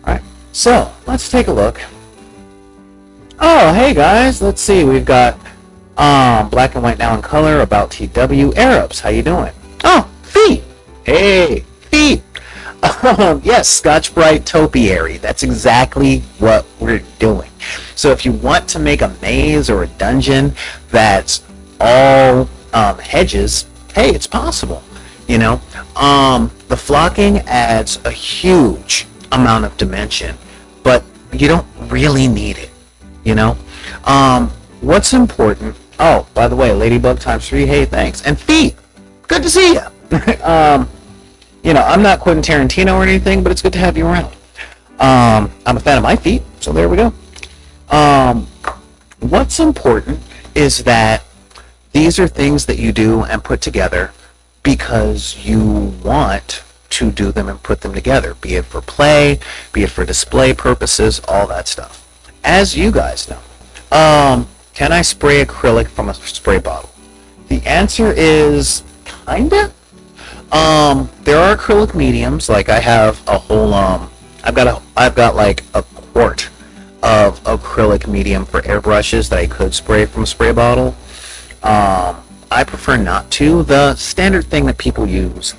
Alright, so let's take a look. Oh, hey guys, let's see, we've got Black and White Now in Color, About TW, Arabs, how you doing? Oh, Feet! Hey, Feet! Yes, Scotch Brite Topiary, that's exactly what we're doing. So if you want to make a maze or a dungeon that's all hedges, hey, it's possible, you know. The flocking adds a huge amount of dimension, but you don't really need it, you know. What's important, oh, by the way, Ladybug ×3, hey, thanks. And Feet, good to see you. You know, I'm not Quentin Tarantino or anything, but it's good to have you around. I'm a fan of my feet, so there we go. What's important is that these are things that you do and put together because you want to do them and put them together, be it for play, be it for display purposes, all that stuff. As you guys know, can I spray acrylic from a spray bottle? The answer is kinda. There are acrylic mediums, like I have a whole, I've got like a quart of acrylic medium for airbrushes that I could spray from a spray bottle. I prefer not to. The standard thing that people use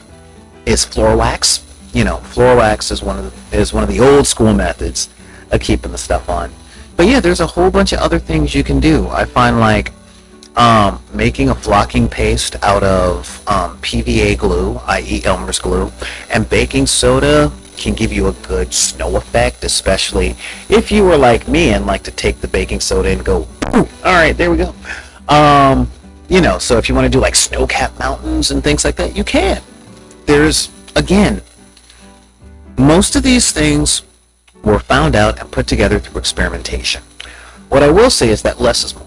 is floor wax. You know, floor wax is one of the old school methods of keeping the stuff on. But yeah, there's a whole bunch of other things you can do. I find like making a flocking paste out of PVA glue, i.e. Elmer's glue, and baking soda can give you a good snow effect, especially if you were like me and like to take the baking soda and go, all right, there we go. You know, so if you want to do like snow-capped mountains and things like that, you can. There's, again, most of these things were found out and put together through experimentation. What I will say is that less is more.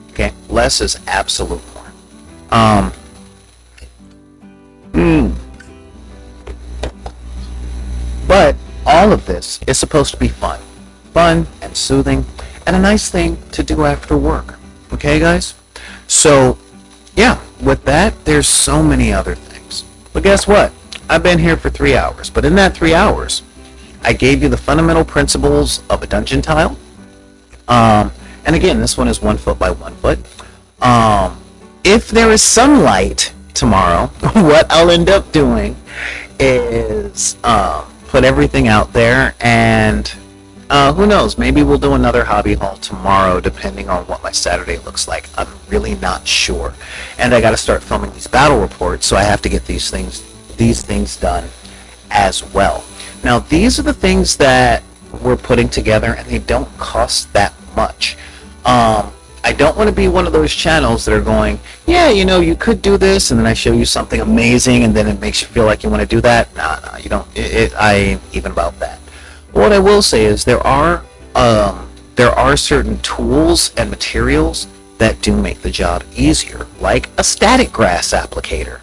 Okay, less is absolute more. But all of this is supposed to be fun and soothing, and a nice thing to do after work. Okay, guys? So, yeah, with that, there's so many other things. But guess what? I've been here for 3 hours, but in that 3 hours, I gave you the fundamental principles of a dungeon tile. And again, this one is 1 foot by 1 foot. If there is sunlight tomorrow, what I'll end up doing is put everything out there, and who knows, maybe we'll do another hobby haul tomorrow depending on what my Saturday looks like. I'm really not sure. And I got to start filming these battle reports, so I have to get these things done as well. Now, these are the things that we're putting together, and they don't cost that much. I don't want to be one of those channels that are going, yeah, you know, you could do this, and then I show you something amazing, and then it makes you feel like you want to do that. Nah, you don't. I ain't even about that. What I will say is there are certain tools and materials that do make the job easier, like a static grass applicator.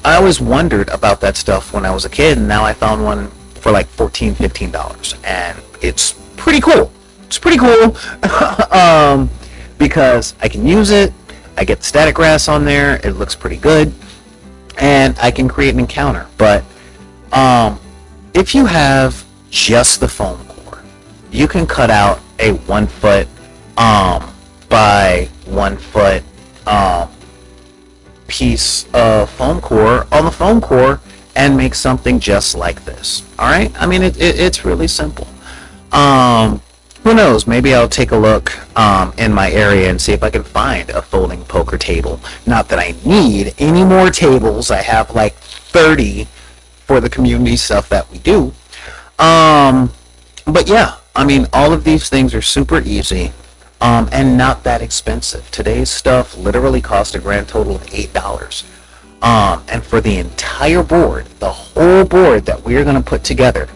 I always wondered about that stuff when I was a kid, and now I found one for like $14, $15, and it's pretty cool. It's pretty cool because I can use it. I get the static grass on there. It looks pretty good, and I can create an encounter. But if you have just the foam core, you can cut out a 1 foot by 1 foot piece of foam core on the foam core and make something just like this. All right, I mean it's really simple. Who knows, maybe I'll take a look in my area and see if I can find a folding poker table. Not that I need any more tables. I have like 30 for the community stuff that we do. But yeah, I mean, all of these things are super easy and not that expensive. Today's stuff literally cost a grand total of $8. And for the entire board, the whole board that we're going to put together,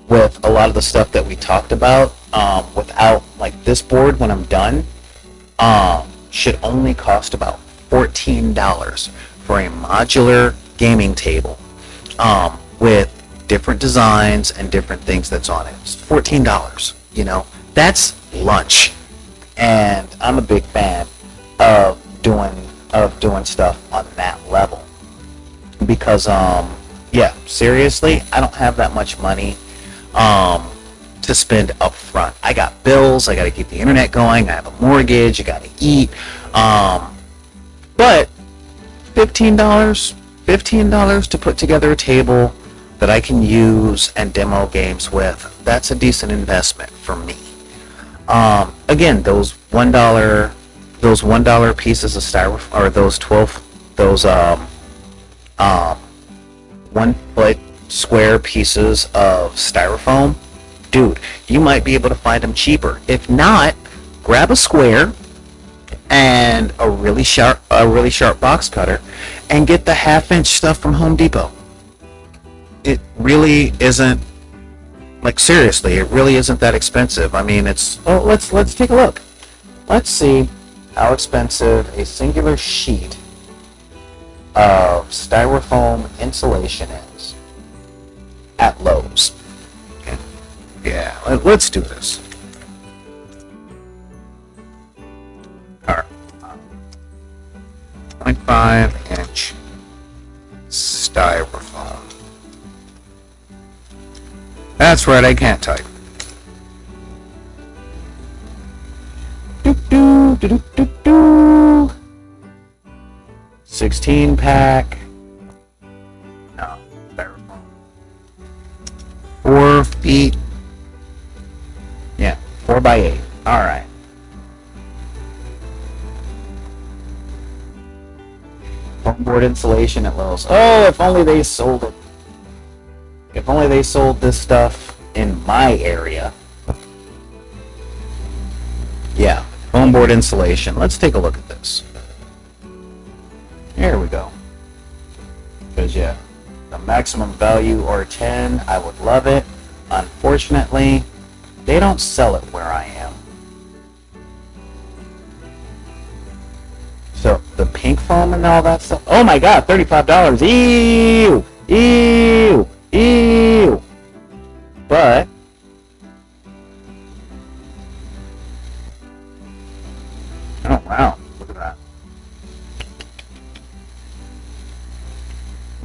with a lot of the stuff that we talked about, without like this board when I'm done, should only cost about $14 for a modular gaming table, with different designs and different things that's on it. It's $14, you know, that's lunch. And I'm a big fan of doing stuff on that level, because yeah, seriously, I don't have that much money to spend up front. I got bills, I got to keep the internet going, I have a mortgage, I got to eat. But $15 to put together a table that I can use and demo games with, that's a decent investment for me. Again, those $1 pieces of styrofoam, or those 1 foot square pieces of styrofoam, dude, you might be able to find them cheaper. If not, grab a square and a really sharp box cutter and get the 1/2-inch stuff from Home Depot. It really isn't, like, seriously, it really isn't that expensive. I mean, it's, oh, let's take a look. Let's see how expensive a singular sheet of styrofoam insulation is at Lowe's. Okay. Yeah, let's do this. All right. 0.5-inch styrofoam. That's right, I can't type. 16 pack. No, styrofoam. 4 feet 4x8. All right. Foam board insulation at Lowe's. Oh, if only they sold it. If only they sold this stuff in my area. Yeah, foam board insulation. Let's take a look at this. Here we go. Because, yeah, the maximum value or 10, I would love it. Unfortunately, they don't sell it where I am. So, the pink foam and all that stuff. Oh my god, $35. Ew! Ew! Ew! But, oh wow, look at that.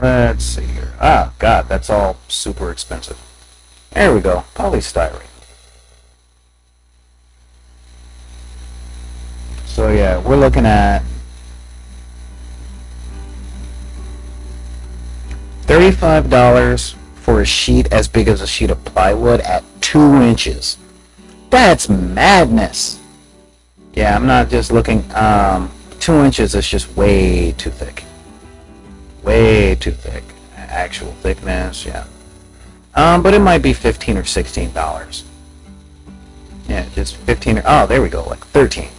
Let's see here. Ah, god, that's all super expensive. There we go, polystyrene. So yeah, we're looking at $35 for a sheet as big as a sheet of plywood at 2 inches. That's madness. Yeah, I'm not just looking, 2 inches is just way too thick. Way too thick. Actual thickness, yeah. But it might be $15 or $16. Yeah, just 15 or, oh, there we go, like 13.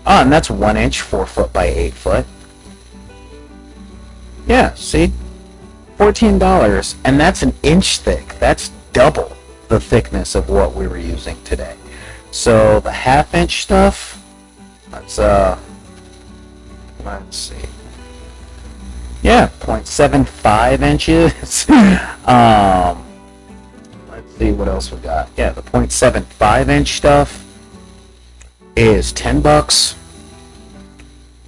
Oh, and that's 1 inch, 4 foot by 8 foot. Yeah, see? $14, and that's an inch thick. That's double the thickness of what we were using today. So the half-inch stuff, let's see. Yeah, 0.75 inches. Let's see what else we got. Yeah, the 0.75 inch stuff is $10.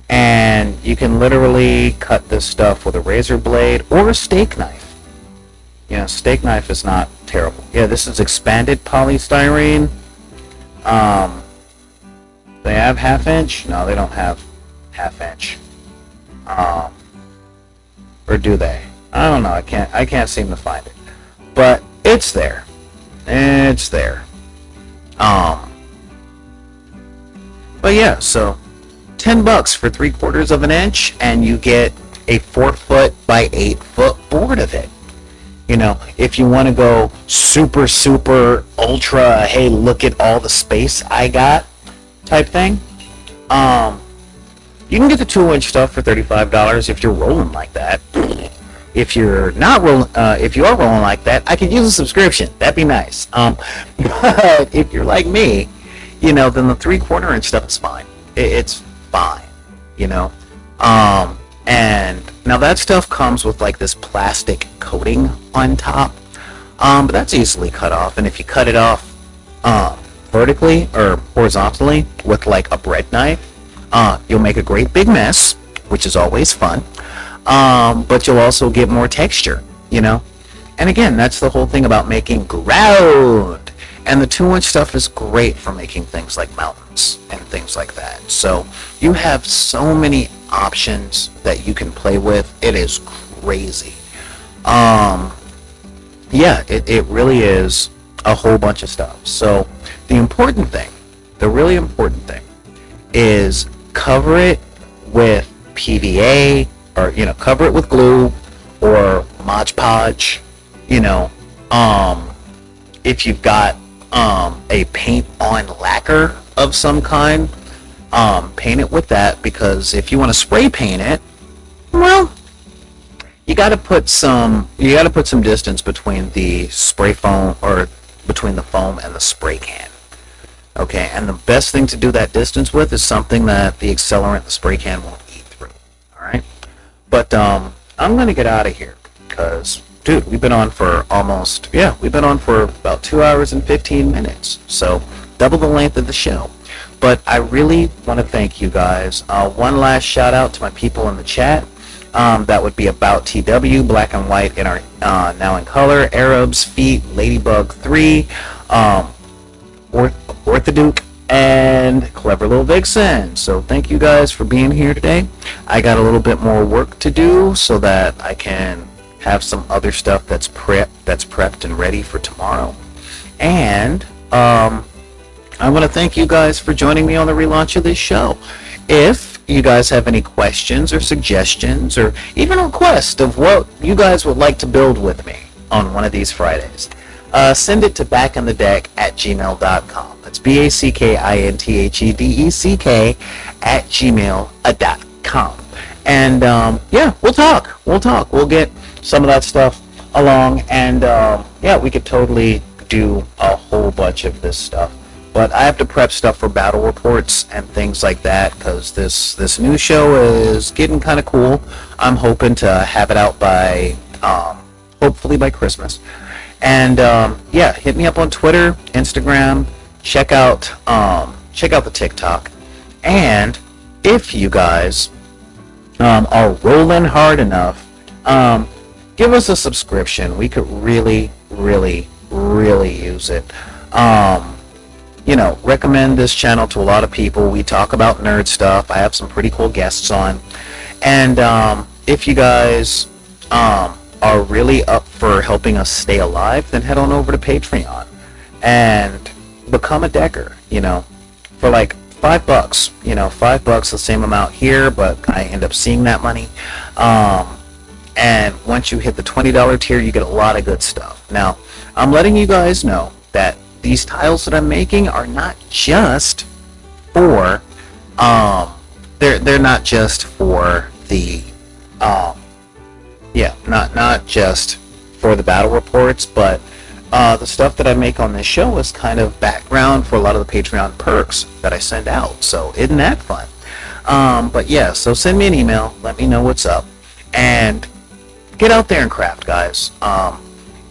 And you can literally cut this stuff with a razor blade or a steak knife. You know, steak knife is not terrible. Yeah, this is expanded polystyrene. They have half inch? No, they don't have half inch. Or do they? I don't know. I can't seem to find it. But it's there. It's there. But yeah, so $10 for 3/4 of an inch, and you get a 4 foot by 8 foot board of it. You know, if you want to go super, super, ultra, hey, look at all the space I got type thing, you can get the 2-inch stuff for $35 if you're rolling like that. If you're not rolling, if you are rolling like that, I could use a subscription. That'd be nice. But if you're like me, you know, then the 3/4 inch stuff is fine. It's fine, you know. And now that stuff comes with like this plastic coating on top, but that's easily cut off. And if you cut it off vertically or horizontally with like a bread knife, you'll make a great big mess, which is always fun. But you'll also get more texture, you know. And again, that's the whole thing about making ground. And the 2-inch stuff is great for making things like mountains and things like that. So you have so many options that you can play with. It is crazy. Yeah, it really is a whole bunch of stuff. So the important thing, the really important thing, is cover it with PVA, or, you know, cover it with glue or Mod Podge. You know, if you've got a paint on lacquer of some kind, paint it with that, because if you want to spray paint it, well, you got to put some distance between the spray foam, or between the foam and the spray can. Okay, and the best thing to do that distance with is something that the accelerant, the spray can, won't eat through. All right, but I'm gonna get out of here because, dude, we've been on for about 2 hours and 15 minutes, so double the length of the show. But I really want to thank you guys. One last shout out to my people in the chat. That would be About TW, Black and White in our Now in Color, Arabs, Feet, Ladybug 3, Orthoduke, and Clever Little Vixen. So thank you guys for being here today. I got a little bit more work to do so that I can have some other stuff that's prepped and ready for tomorrow. And I want to thank you guys for joining me on the relaunch of this show. If you guys have any questions or suggestions or even requests of what you guys would like to build with me on one of these Fridays, send it to backinthedeck@gmail.com. That's backinthedek@gmail.com. And yeah, we'll talk. We'll get some of that stuff along, and yeah, we could totally do a whole bunch of this stuff. But I have to prep stuff for battle reports and things like that, because this new show is getting kind of cool. I'm hoping to have it out by hopefully by Christmas. And yeah, hit me up on Twitter, Instagram. Check out the TikTok. And if you guys are rolling hard enough, give us a subscription. We could really, really, really use it. You know, recommend this channel to a lot of people. We talk about nerd stuff. I have some pretty cool guests on. And if you guys are really up for helping us stay alive, then head on over to Patreon and become a decker, you know, for like $5, you know, $5, the same amount here, but I end up seeing that money. And once you hit the $20 tier, you get a lot of good stuff. Now, I'm letting you guys know that these tiles that I'm making are not just for, they're not just for the, yeah, not just for the battle reports, but the stuff that I make on this show is kind of background for a lot of the Patreon perks that I send out. So isn't that fun? But yeah, so send me an email, let me know what's up, and get out there and craft, guys.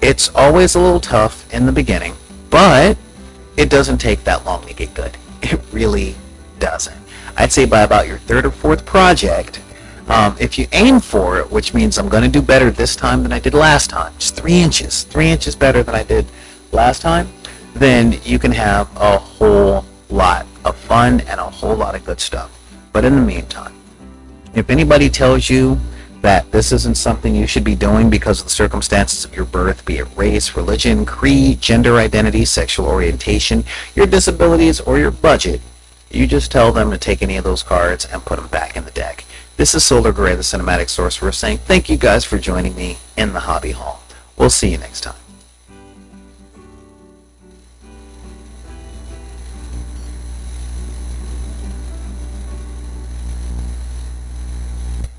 It's always a little tough in the beginning, but it doesn't take that long to get good. It really doesn't. I'd say by about your third or fourth project, if you aim for it, which means I'm going to do better this time than I did last time, just 3 inches better than I did last time, then you can have a whole lot of fun and a whole lot of good stuff. But in the meantime, if anybody tells you that this isn't something you should be doing because of the circumstances of your birth, be it race, religion, creed, gender identity, sexual orientation, your disabilities, or your budget, you just tell them to take any of those cards and put them back in the deck. This is Solar Gray, the Cinematic Sorcerer, saying thank you guys for joining me in the Hobby Hall. We'll see you next time.